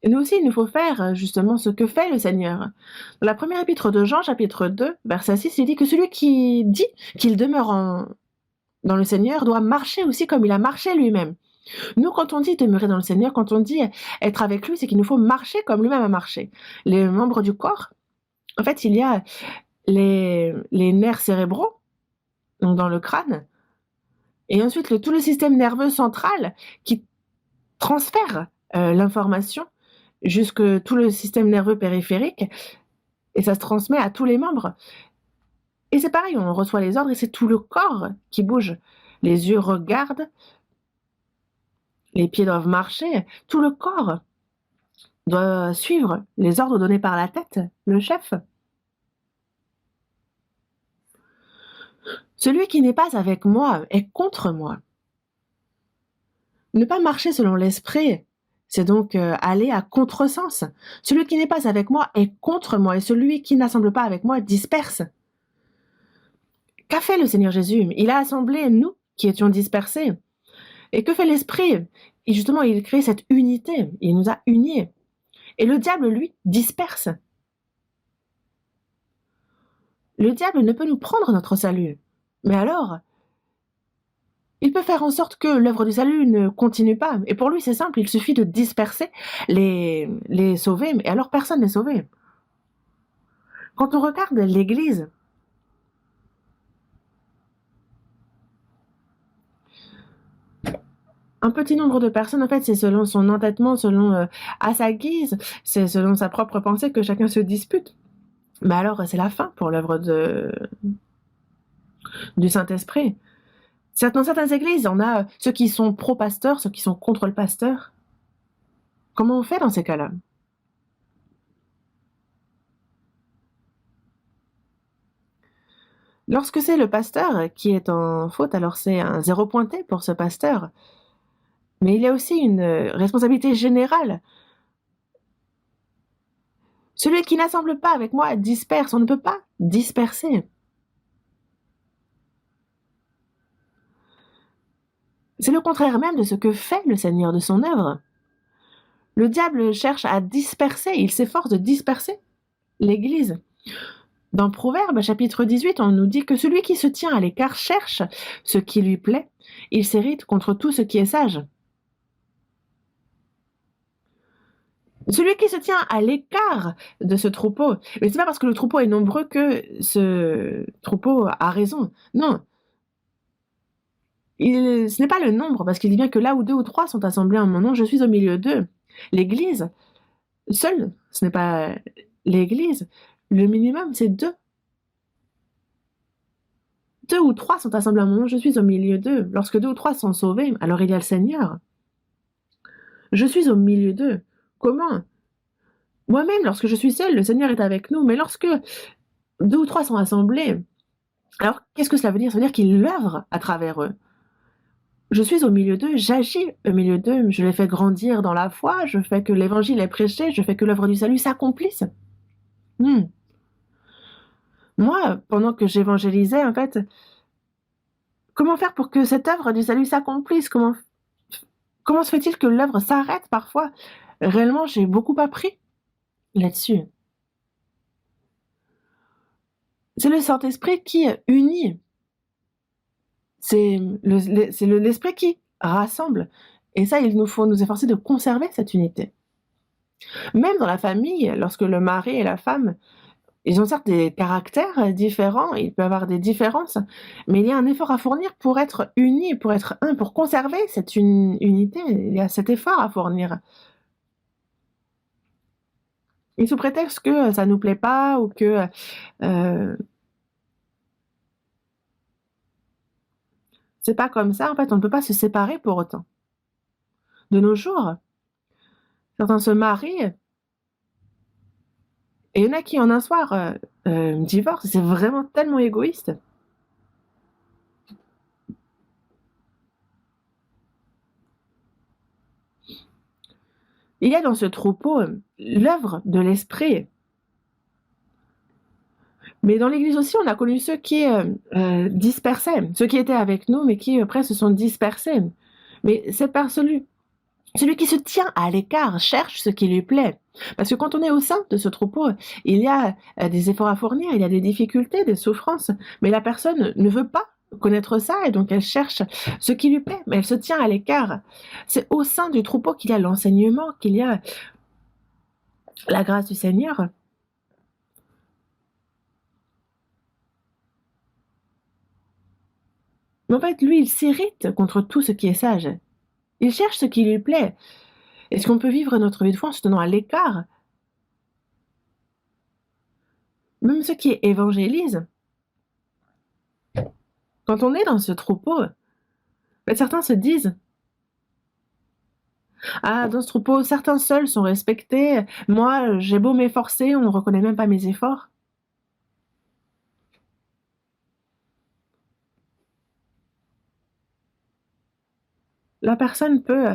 Et nous aussi, il nous faut faire justement ce que fait le Seigneur. Dans la première épître de Jean, chapitre 2, verset 6, il dit que celui qui dit qu'il demeure dans le Seigneur doit marcher aussi comme il a marché lui-même. Nous, quand on dit demeurer dans le Seigneur, quand on dit être avec lui, c'est qu'il nous faut marcher comme lui-même a marché. Les membres du corps, en fait, il y a les nerfs cérébraux, donc dans le crâne, et ensuite tout le système nerveux central qui transfère l'information jusque tout le système nerveux périphérique, et ça se transmet à tous les membres. Et c'est pareil, on reçoit les ordres et c'est tout le corps qui bouge. Les yeux regardent, les pieds doivent marcher, tout le corps doit suivre les ordres donnés par la tête, le chef. Celui qui n'est pas avec moi est contre moi. Ne pas marcher selon l'esprit, c'est donc aller à contresens. Celui qui n'est pas avec moi est contre moi, et celui qui n'assemble pas avec moi disperse. Qu'a fait le Seigneur Jésus? Il a assemblé nous qui étions dispersés. Et que fait l'Esprit? Et justement, il crée cette unité. Il nous a unis. Et le diable, lui, disperse. Le diable ne peut nous prendre notre salut. Mais alors, il peut faire en sorte que l'œuvre du salut ne continue pas. Et pour lui, c'est simple, il suffit de disperser les sauvés. Et alors, personne n'est sauvé. Quand on regarde l'Église, un petit nombre de personnes, en fait, c'est selon son entêtement, selon à sa guise, c'est selon sa propre pensée que chacun se dispute. Mais alors, c'est la fin pour l'œuvre du Saint-Esprit. Dans certaines églises, on a ceux qui sont pro-pasteur, ceux qui sont contre le pasteur. Comment on fait dans ces cas-là? Lorsque c'est le pasteur qui est en faute, alors c'est un zéro pointé pour ce pasteur. Mais il y a aussi une responsabilité générale. Celui qui n'assemble pas avec moi disperse. On ne peut pas disperser. C'est le contraire même de ce que fait le Seigneur de son œuvre. Le diable cherche à disperser, il s'efforce de disperser l'Église. Dans Proverbes, chapitre 18, on nous dit que celui qui se tient à l'écart cherche ce qui lui plaît. Il s'irrite contre tout ce qui est sage. Celui qui se tient à l'écart de ce troupeau, mais c'est pas parce que le troupeau est nombreux que ce troupeau a raison. Non. Ce n'est pas le nombre, parce qu'il dit bien que là où 2 ou 3 sont assemblés en mon nom, je suis au milieu d'eux. L'Église, seule, ce n'est pas l'Église. Le minimum, c'est 2. 2 ou 3 sont assemblés en mon nom, je suis au milieu d'eux. Lorsque 2 ou 3 sont sauvés, alors il y a le Seigneur. Je suis au milieu d'eux. Comment? Moi-même, lorsque je suis seule, le Seigneur est avec nous. Mais lorsque 2 ou 3 sont assemblés, alors qu'est-ce que cela veut dire? Ça veut dire qu'il œuvre à travers eux. Je suis au milieu d'eux, j'agis au milieu d'eux, je les fais grandir dans la foi, je fais que l'évangile est prêché, je fais que l'œuvre du salut s'accomplisse. Moi, pendant que j'évangélisais, en fait, comment faire pour que cette œuvre du salut s'accomplisse? Comment se fait-il que l'œuvre s'arrête parfois? Réellement, j'ai beaucoup appris là-dessus. C'est le Saint-Esprit qui unit. C'est l'Esprit qui rassemble. Et ça, il nous faut nous efforcer de conserver cette unité. Même dans la famille, lorsque le mari et la femme, ils ont certes des caractères différents, il peut y avoir des différences, mais il y a un effort à fournir pour être unis, pour être un, pour conserver cette unité. Il y a cet effort à fournir. Et sous prétexte que ça nous plaît pas ou que c'est pas comme ça, en fait, on ne peut pas se séparer pour autant. De nos jours, certains se marient et il y en a qui en un soir divorcent. C'est vraiment tellement égoïste. Il y a dans ce troupeau l'œuvre de l'esprit. Mais dans l'église aussi, on a connu ceux qui dispersaient, ceux qui étaient avec nous, mais qui après se sont dispersés. Mais c'est par celui qui se tient à l'écart cherche ce qui lui plaît. Parce que quand on est au sein de ce troupeau, il y a des efforts à fournir, il y a des difficultés, des souffrances, mais la personne ne veut pas connaître ça et donc elle cherche ce qui lui plaît, mais elle se tient à l'écart. C'est au sein du troupeau qu'il y a l'enseignement, qu'il y a la grâce du Seigneur. Mais en fait, lui, il s'irrite contre tout ce qui est sage. Il cherche ce qui lui plaît. Est-ce qu'on peut vivre notre vie de foi en se tenant à l'écart? Même ceux qui évangélisent, quand on est dans ce troupeau, Mais certains se disent: «Ah, dans ce troupeau, certains seuls sont respectés. Moi, j'ai beau m'efforcer, on ne reconnaît même pas mes efforts». La personne peut,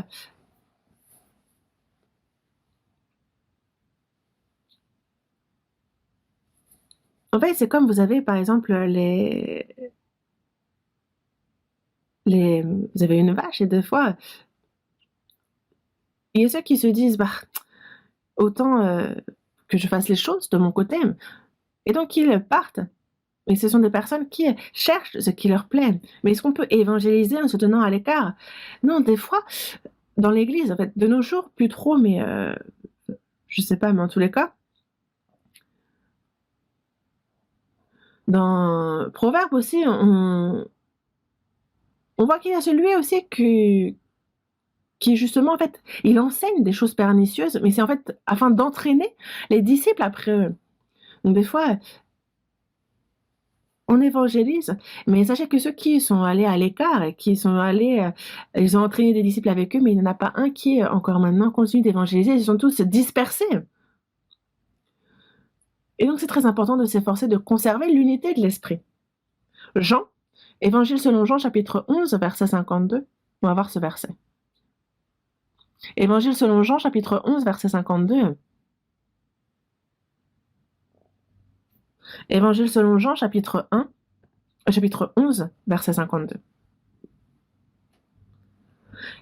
en fait, c'est comme vous avez, par exemple, vous avez une vache et des fois, il y a ceux qui se disent: «Bah, autant, que je fasse les choses de mon côté», et donc ils partent. Et ce sont des personnes qui cherchent ce qui leur plaît. Mais est-ce qu'on peut évangéliser en se tenant à l'écart? Non, des fois, dans l'église, en fait, de nos jours, plus trop, mais je sais pas, mais en tous les cas, dans Proverbe aussi, on voit qu'il y a celui aussi qui justement, en fait, il enseigne des choses pernicieuses, mais c'est en fait afin d'entraîner les disciples après eux. Donc des fois, on évangélise, mais sachez que ceux qui sont allés à l'écart et qui sont allés, ils ont entraîné des disciples avec eux, mais il n'y en a pas un qui, encore maintenant, continue d'évangéliser. Ils sont tous dispersés. Et donc c'est très important de s'efforcer de conserver l'unité de l'esprit. Jean, Évangile selon Jean, chapitre 11, verset 52. On va voir ce verset. Évangile selon Jean, chapitre 11, verset 52. Évangile selon Jean, chapitre 11, verset 52.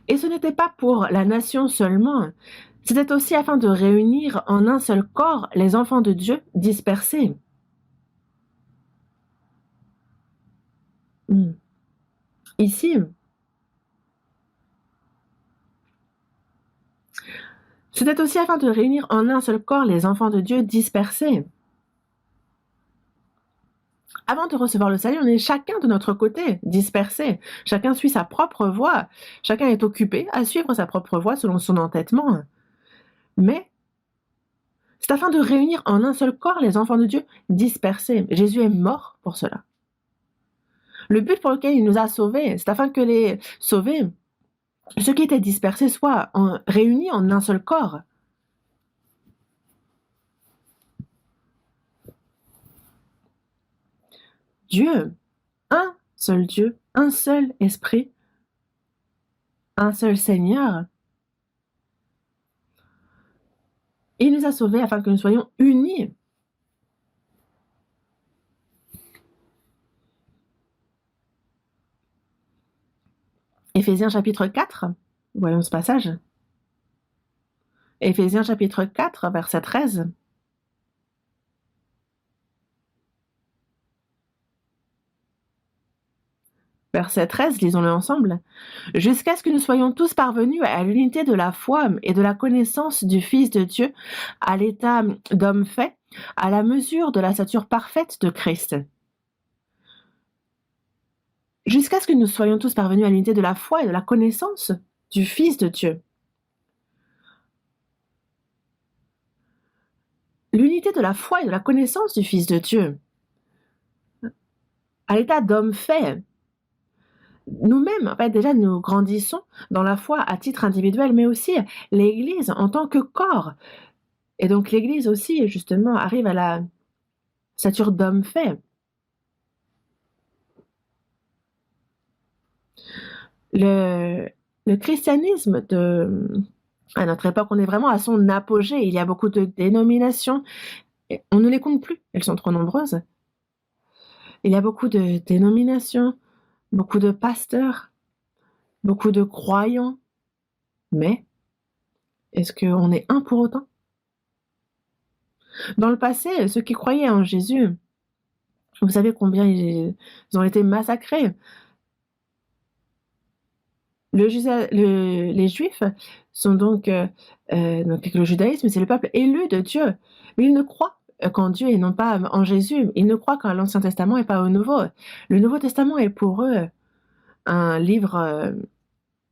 Et ce n'était pas pour la nation seulement, c'était aussi afin de réunir en un seul corps les enfants de Dieu dispersés. Hmm. Ici, c'était aussi afin de réunir en un seul corps les enfants de Dieu dispersés. Avant de recevoir le salut, on est chacun de notre côté, dispersés. Chacun suit sa propre voie. Chacun est occupé à suivre sa propre voie selon son entêtement. Mais c'est afin de réunir en un seul corps les enfants de Dieu dispersés. Jésus est mort pour cela. Le but pour lequel il nous a sauvés, c'est afin que les sauvés, ceux qui étaient dispersés, soient réunis en un seul corps. Dieu, Dieu, un seul esprit, un seul Seigneur. Il nous a sauvés afin que nous soyons unis. Éphésiens chapitre 4, voyons ce passage. Éphésiens chapitre 4, verset 13. Verset 13, lisons-le ensemble. Jusqu'à ce que nous soyons tous parvenus à l'unité de la foi et de la connaissance du Fils de Dieu, à l'état d'homme fait, à la mesure de la stature parfaite de Christ. Jusqu'à ce que nous soyons tous parvenus à l'unité de la foi et de la connaissance du Fils de Dieu. L'unité de la foi et de la connaissance du Fils de Dieu. À l'état d'homme fait. Nous-mêmes, en fait, déjà, nous grandissons dans la foi à titre individuel, mais aussi l'Église en tant que corps. Et donc l'Église aussi, justement, arrive à la stature d'homme fait. Le christianisme à notre époque, on est vraiment à son apogée. Il y a beaucoup de dénominations. Et on ne les compte plus, elles sont trop nombreuses. Il y a beaucoup de dénominations, beaucoup de pasteurs, beaucoup de croyants. Mais est-ce qu'on est un pour autant? Dans le passé, ceux qui croyaient en Jésus, vous savez combien ils ont été massacrés. Les Juifs sont donc avec le judaïsme, c'est le peuple élu de Dieu. Mais ils ne croient qu'en Dieu et non pas en Jésus. Ils ne croient qu'à l'Ancien Testament et pas au Nouveau. Le Nouveau Testament est pour eux un livre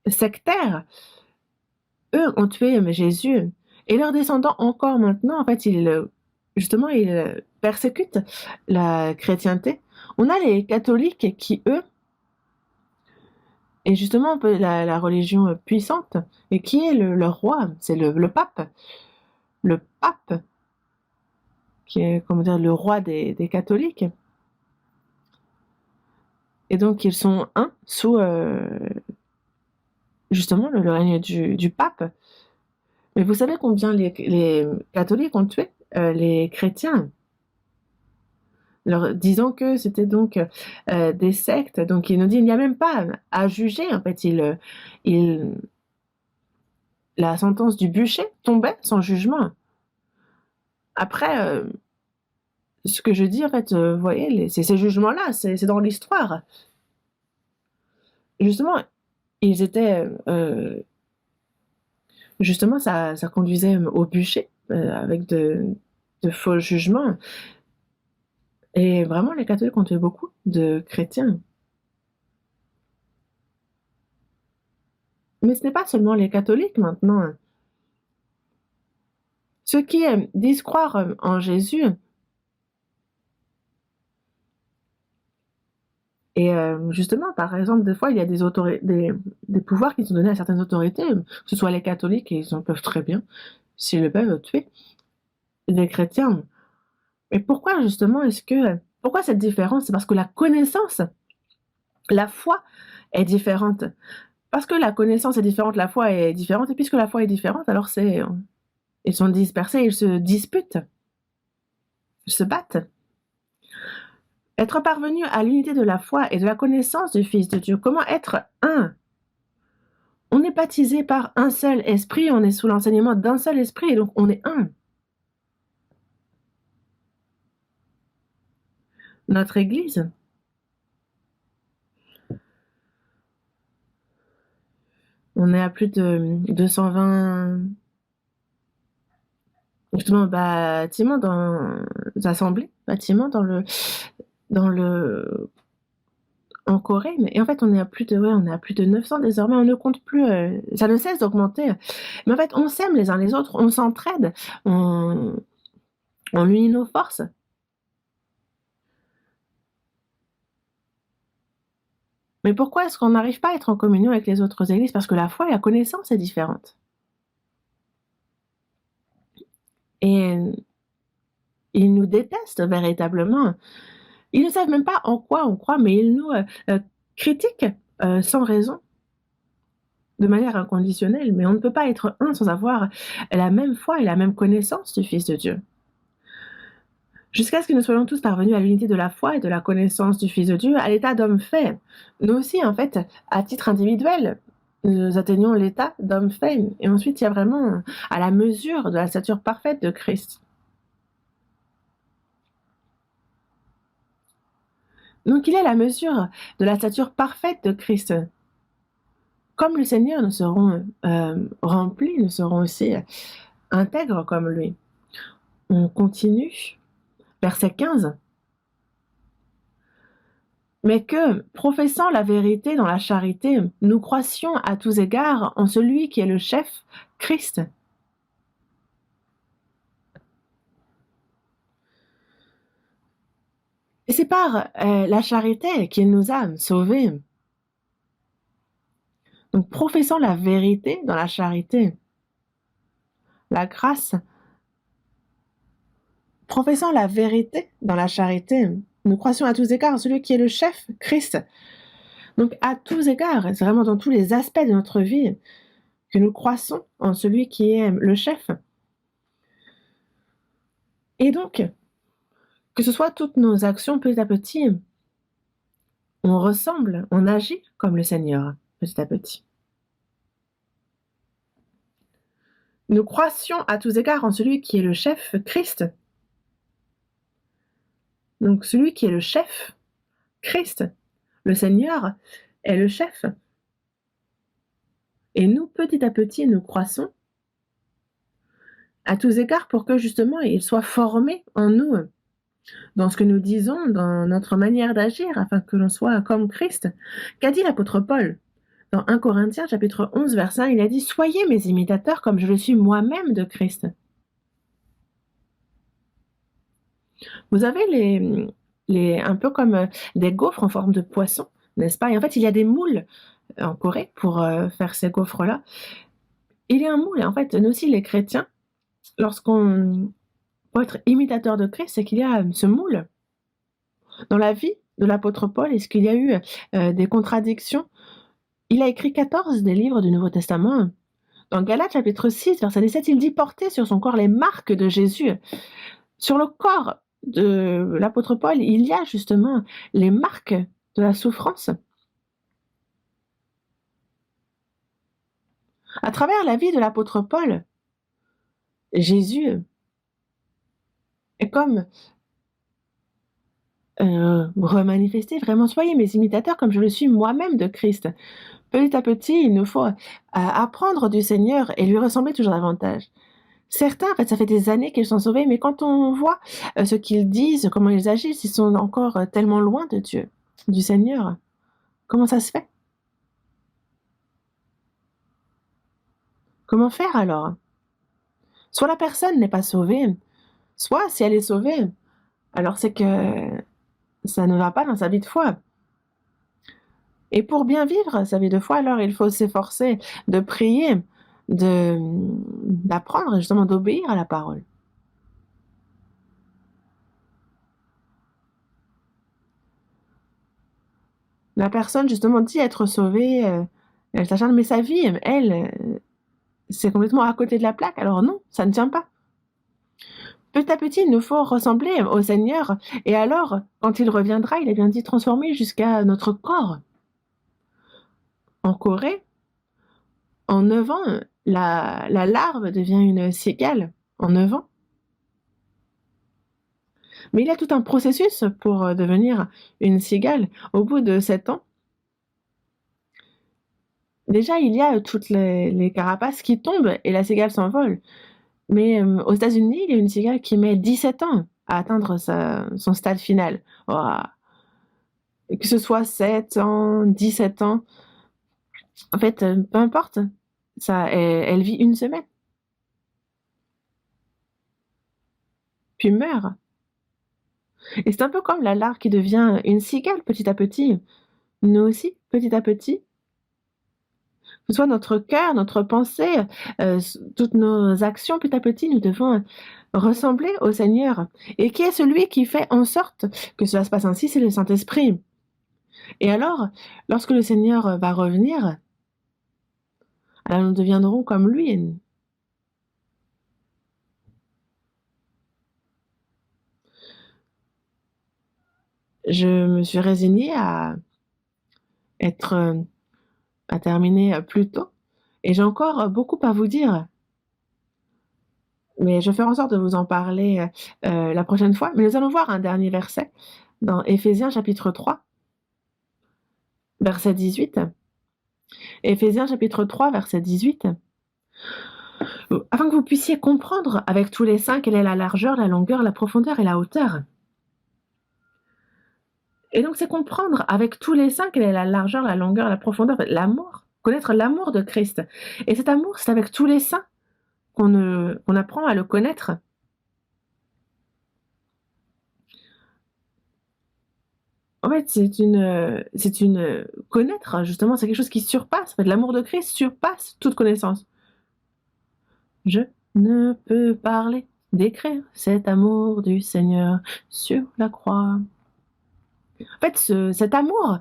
sectaire. Eux ont tué Jésus et leurs descendants encore maintenant, en fait, justement, ils persécutent la chrétienté. On a les catholiques qui, eux, Et justement, un peu la religion puissante, et qui est le roi, c'est le pape. Le pape, qui est, comment dire, le roi des catholiques. Et donc, ils sont un sous justement le règne du pape. Mais vous savez combien les catholiques ont tué les chrétiens, leur disant que c'était donc des sectes. Donc, il nous dit il n'y a même pas à juger. En fait, la sentence du bûcher tombait sans jugement. Après, ce que je dis, en fait, vous voyez, ces jugements-là, c'est dans l'histoire. Justement, ils étaient, justement, ça conduisait au bûcher, avec de faux jugements. Et vraiment, les catholiques ont tué beaucoup de chrétiens. Mais ce n'est pas seulement les catholiques maintenant. Ceux qui disent croire en Jésus, et justement, par exemple, des fois, il y a des pouvoirs qui sont donnés à certaines autorités, que ce soit les catholiques, et ils en peuvent très bien, s'ils le peuvent, tuer des chrétiens. Mais pourquoi justement pourquoi cette différence? C'est parce que la connaissance, la foi est différente. Parce que la connaissance est différente, la foi est différente, et puisque la foi est différente, alors ils sont dispersés, ils se disputent, ils se battent. Être parvenu à l'unité de la foi et de la connaissance du Fils de Dieu, comment être un? On est baptisé par un seul esprit, on est sous l'enseignement d'un seul esprit, et donc on est un. Notre Église, on est à plus de 220 justement bâtiments dans assemblées, bâtiments dans le en Corée, et en fait on est à plus de on est à plus de 900 désormais, on ne compte plus, ça ne cesse d'augmenter. Mais en fait, on s'aime les uns les autres, on s'entraide, on unit nos forces. Mais pourquoi est-ce qu'on n'arrive pas à être en communion avec les autres églises? Parce que la foi et la connaissance est différente. Et ils nous détestent véritablement. Ils ne savent même pas en quoi on croit, mais ils nous critiquent sans raison, de manière inconditionnelle. Mais on ne peut pas être un sans avoir la même foi et la même connaissance du Fils de Dieu. Jusqu'à ce que nous soyons tous parvenus à l'unité de la foi et de la connaissance du Fils de Dieu, à l'état d'homme fait. Nous aussi, en fait, à titre individuel, nous atteignons l'état d'homme fait. Et ensuite, il y a vraiment à la mesure de la stature parfaite de Christ. Donc, il est à la mesure de la stature parfaite de Christ. Comme le Seigneur, nous serons remplis, nous serons aussi intègres comme lui. On continue, verset 15. Mais que, professant la vérité dans la charité, nous croissions à tous égards en celui qui est le chef, Christ. Et c'est par la charité qu'il nous a sauvés. Donc, professant la vérité dans la charité, la grâce, professant la vérité dans la charité, nous croissions à tous égards en celui qui est le chef, Christ. Donc, à tous égards, c'est vraiment dans tous les aspects de notre vie que nous croissons en celui qui est le chef. Et donc, que ce soit toutes nos actions petit à petit, on ressemble, on agit comme le Seigneur petit à petit. Nous croissions à tous égards en celui qui est le chef, Christ. Donc celui qui est le chef, Christ, le Seigneur est le chef. Et nous, petit à petit, nous croissons à tous égards pour que justement il soit formé en nous, dans ce que nous disons, dans notre manière d'agir, afin que l'on soit comme Christ. Qu'a dit l'apôtre Paul? Dans 1 Corinthiens chapitre 11, verset 1, il a dit « Soyez mes imitateurs comme je le suis moi-même de Christ ». Vous avez un peu comme des gaufres en forme de poisson, n'est-ce pas? Et en fait, il y a des moules en Corée pour faire ces gaufres-là. Il y a un moule, et en fait, nous aussi, les chrétiens, lorsqu'on pour être imitateur de Christ, c'est qu'il y a ce moule. Dans la vie de l'apôtre Paul, est-ce qu'il y a eu des contradictions? Il a écrit 14 des livres du Nouveau Testament. Dans Galates chapitre 6, verset 17, il dit porter sur son corps les marques de Jésus. Sur le corps de l'apôtre Paul, il y a justement les marques de la souffrance. À travers la vie de l'apôtre Paul, Jésus est comme remanifesté, vraiment soyez mes imitateurs comme je le suis moi-même de Christ. Petit à petit, il nous faut apprendre du Seigneur et lui ressembler toujours davantage. Certains, en fait, ça fait des années qu'ils sont sauvés, mais quand on voit ce qu'ils disent, comment ils agissent, ils sont encore tellement loin de Dieu, du Seigneur. Comment ça se fait? Comment faire alors? Soit la personne n'est pas sauvée, soit si elle est sauvée, alors c'est que ça ne va pas dans sa vie de foi. Et pour bien vivre sa vie de foi, alors il faut s'efforcer de prier, d'apprendre justement d'obéir à la parole. La personne justement dit être sauvée, elle s'acharne, mais sa vie, elle, c'est complètement à côté de la plaque. Alors non, ça ne tient pas. Petit à petit, il nous faut ressembler au Seigneur. Et alors, quand il reviendra, il a bien dit transformer jusqu'à notre corps. En Corée, en 9 ans, la larve devient une cigale. En 9 ans. Mais il y a tout un processus pour devenir une cigale. Au bout de 7 ans, déjà, il y a toutes les carapaces qui tombent et la cigale s'envole. Mais aux États-Unis, il y a une cigale qui met 17 ans à atteindre son stade final. Ouah. Et que ce soit 7 ans, 17 ans, en fait, peu importe, ça, elle vit une semaine, puis meurt. Et c'est un peu comme la larve qui devient une cigale petit à petit. Nous aussi, petit à petit, que ce soit notre cœur, notre pensée, toutes nos actions, petit à petit, nous devons ressembler au Seigneur. Et qui est celui qui fait en sorte que cela se passe ainsi? C'est le Saint-Esprit. Et alors, lorsque le Seigneur va revenir, alors nous deviendrons comme lui. Je me suis résignée être, à terminer plus tôt, et j'ai encore beaucoup à vous dire. Mais je vais faire en sorte de vous en parler la prochaine fois. Mais nous allons voir un dernier verset dans Éphésiens chapitre 3, verset 18. Éphésiens chapitre 3, verset 18. Afin que vous puissiez comprendre avec tous les saints quelle est la largeur, la longueur, la profondeur et la hauteur. Et donc, c'est comprendre avec tous les saints quelle est la largeur, la longueur, la profondeur, l'amour, connaître l'amour de Christ. Et cet amour, c'est avec tous les saints qu'on apprend à le connaître. En fait, connaître, justement, c'est quelque chose qui surpasse. En fait, l'amour de Christ surpasse toute connaissance. Je ne peux parler, décrire cet amour du Seigneur sur la croix. En fait, cet amour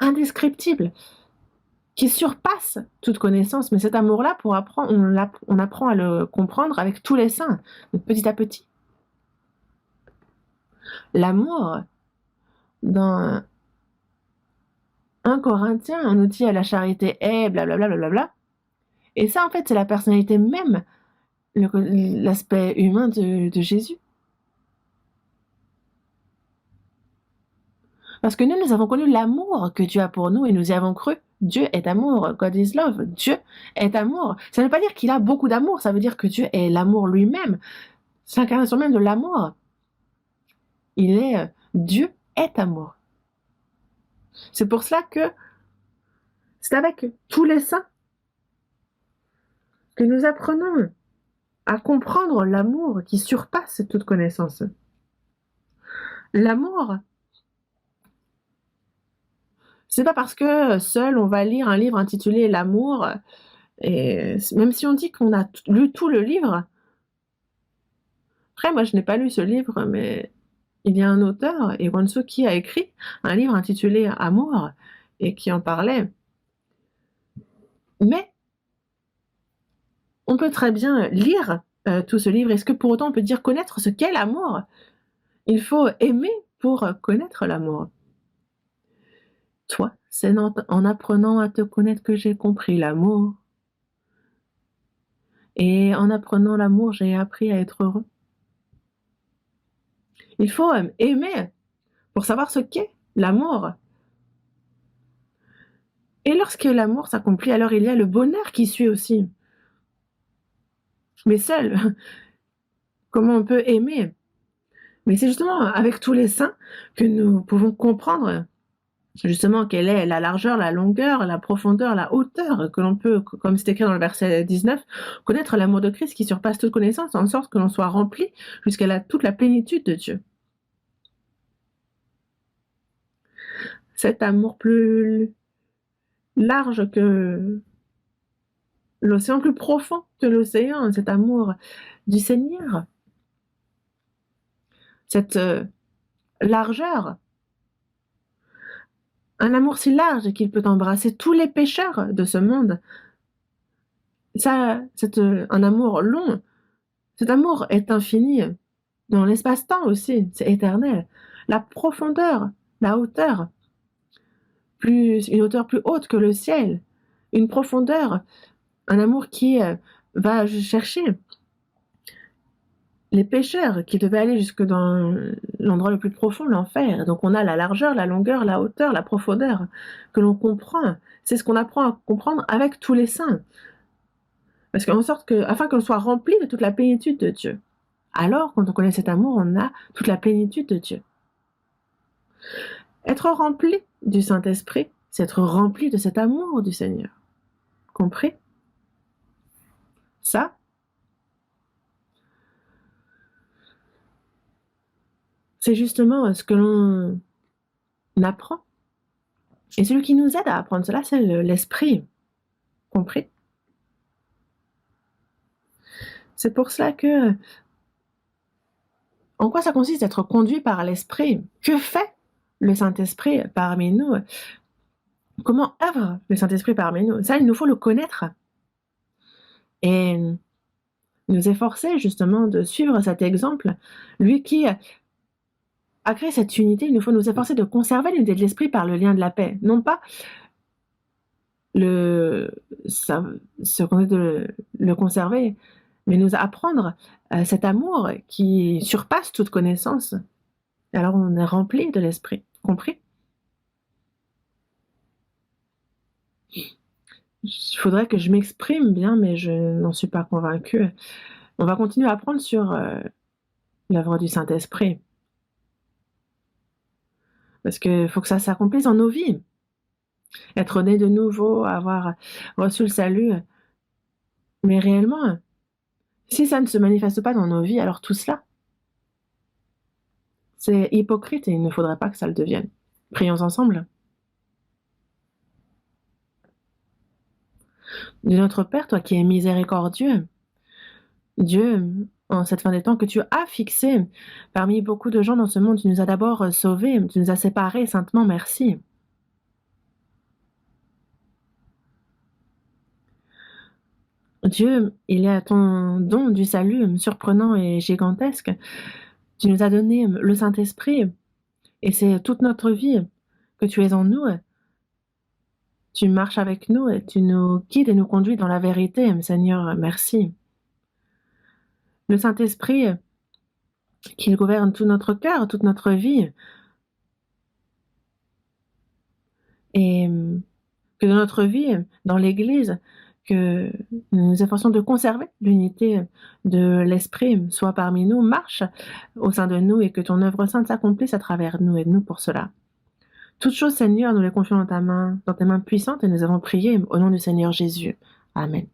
indescriptible qui surpasse toute connaissance, mais cet amour-là, on apprend à le comprendre avec tous les saints, donc petit à petit. L'amour, dans 1 Corinthiens, on nous dit à la charité est blablabla, blablabla. Et ça, en fait, c'est la personnalité même, l'aspect humain de Jésus. Parce que nous avons connu l'amour que Dieu a pour nous et nous y avons cru. Dieu est amour. God is love. Dieu est amour. Ça ne veut pas dire qu'il a beaucoup d'amour. Ça veut dire que Dieu est l'amour lui-même. C'est l'incarnation même de l'amour. Dieu est amour. C'est pour cela que c'est avec tous les saints que nous apprenons à comprendre l'amour qui surpasse toute connaissance. L'amour C'est pas parce que seul on va lire un livre intitulé L'amour, et même si on dit qu'on a lu tout le livre. Après, moi, je n'ai pas lu ce livre, mais il y a un auteur, Ewan Su, qui a écrit un livre intitulé Amour et qui en parlait. Mais on peut très bien lire tout ce livre. Est-ce que pour autant on peut dire connaître ce qu'est l'amour? Il faut aimer pour connaître l'amour. Toi, c'est en apprenant à te connaître que j'ai compris l'amour. Et en apprenant l'amour, j'ai appris à être heureux. Il faut aimer pour savoir ce qu'est l'amour. Et lorsque l'amour s'accomplit, alors il y a le bonheur qui suit aussi. Mais seul, comment on peut aimer? Mais c'est justement avec tous les saints que nous pouvons comprendre justement quelle est la largeur, la longueur, la profondeur, la hauteur, que l'on peut, comme c'est écrit dans le verset 19, connaître l'amour de Christ qui surpasse toute connaissance, en sorte que l'on soit rempli jusqu'à toute la plénitude de Dieu. Cet amour plus large que l'océan, plus profond que l'océan, cet amour du Seigneur, cette largeur, un amour si large qu'il peut embrasser tous les pécheurs de ce monde. Ça, c'est un amour long. Cet amour est infini dans l'espace-temps aussi, c'est éternel. La profondeur, la hauteur, une hauteur plus haute que le ciel, une profondeur, un amour qui va chercher les pécheurs qui devaient aller jusque dans l'endroit le plus profond, l'enfer. Donc on a la largeur, la longueur, la hauteur, la profondeur que l'on comprend. C'est ce qu'on apprend à comprendre avec tous les saints. Parce qu'en sorte que, afin qu'on soit rempli de toute la plénitude de Dieu. Alors, quand on connaît cet amour, on a toute la plénitude de Dieu. Être rempli du Saint-Esprit, c'est être rempli de cet amour du Seigneur. Compris? Ça, c'est justement ce que l'on apprend. Et celui qui nous aide à apprendre cela, c'est l'Esprit. Compris? C'est pour cela que... En quoi ça consiste d'être conduit par l'Esprit? Que fait le Saint-Esprit parmi nous? Comment œuvre le Saint-Esprit parmi nous? Ça, il nous faut le connaître. Et nous efforcer justement de suivre cet exemple. Lui qui a créé cette unité, il nous faut nous efforcer de conserver l'unité de l'Esprit par le lien de la paix. Non pas ce qu'on est de le conserver, mais nous apprendre cet amour qui surpasse toute connaissance. Et alors on est rempli de l'Esprit. Compris? Il faudrait que je m'exprime bien, mais je n'en suis pas convaincue. On va continuer à apprendre sur l'œuvre du Saint-Esprit. Parce qu'il faut que ça s'accomplisse dans nos vies. Être né de nouveau, avoir reçu le salut. Mais réellement, si ça ne se manifeste pas dans nos vies, alors tout cela, c'est hypocrite et il ne faudrait pas que ça le devienne. Prions ensemble. De notre Père, toi qui es miséricordieux, Dieu, en cette fin des temps que tu as fixé parmi beaucoup de gens dans ce monde, tu nous as d'abord sauvés, tu nous as séparés saintement, merci. Dieu, il y a ton don du salut surprenant et gigantesque. Tu nous as donné le Saint-Esprit et c'est toute notre vie que tu es en nous. Tu marches avec nous et tu nous guides et nous conduis dans la vérité, Seigneur, merci. Le Saint-Esprit, qu'il gouverne tout notre cœur, toute notre vie. Et que dans notre vie, dans l'Église, que nous nous efforçons de conserver l'unité de l'Esprit, soit parmi nous, marche au sein de nous et que ton œuvre sainte s'accomplisse à travers nous. Aide-nous pour cela. Toutes choses, Seigneur, nous les confions dans tes mains puissantes et nous avons prié au nom du Seigneur Jésus. Amen.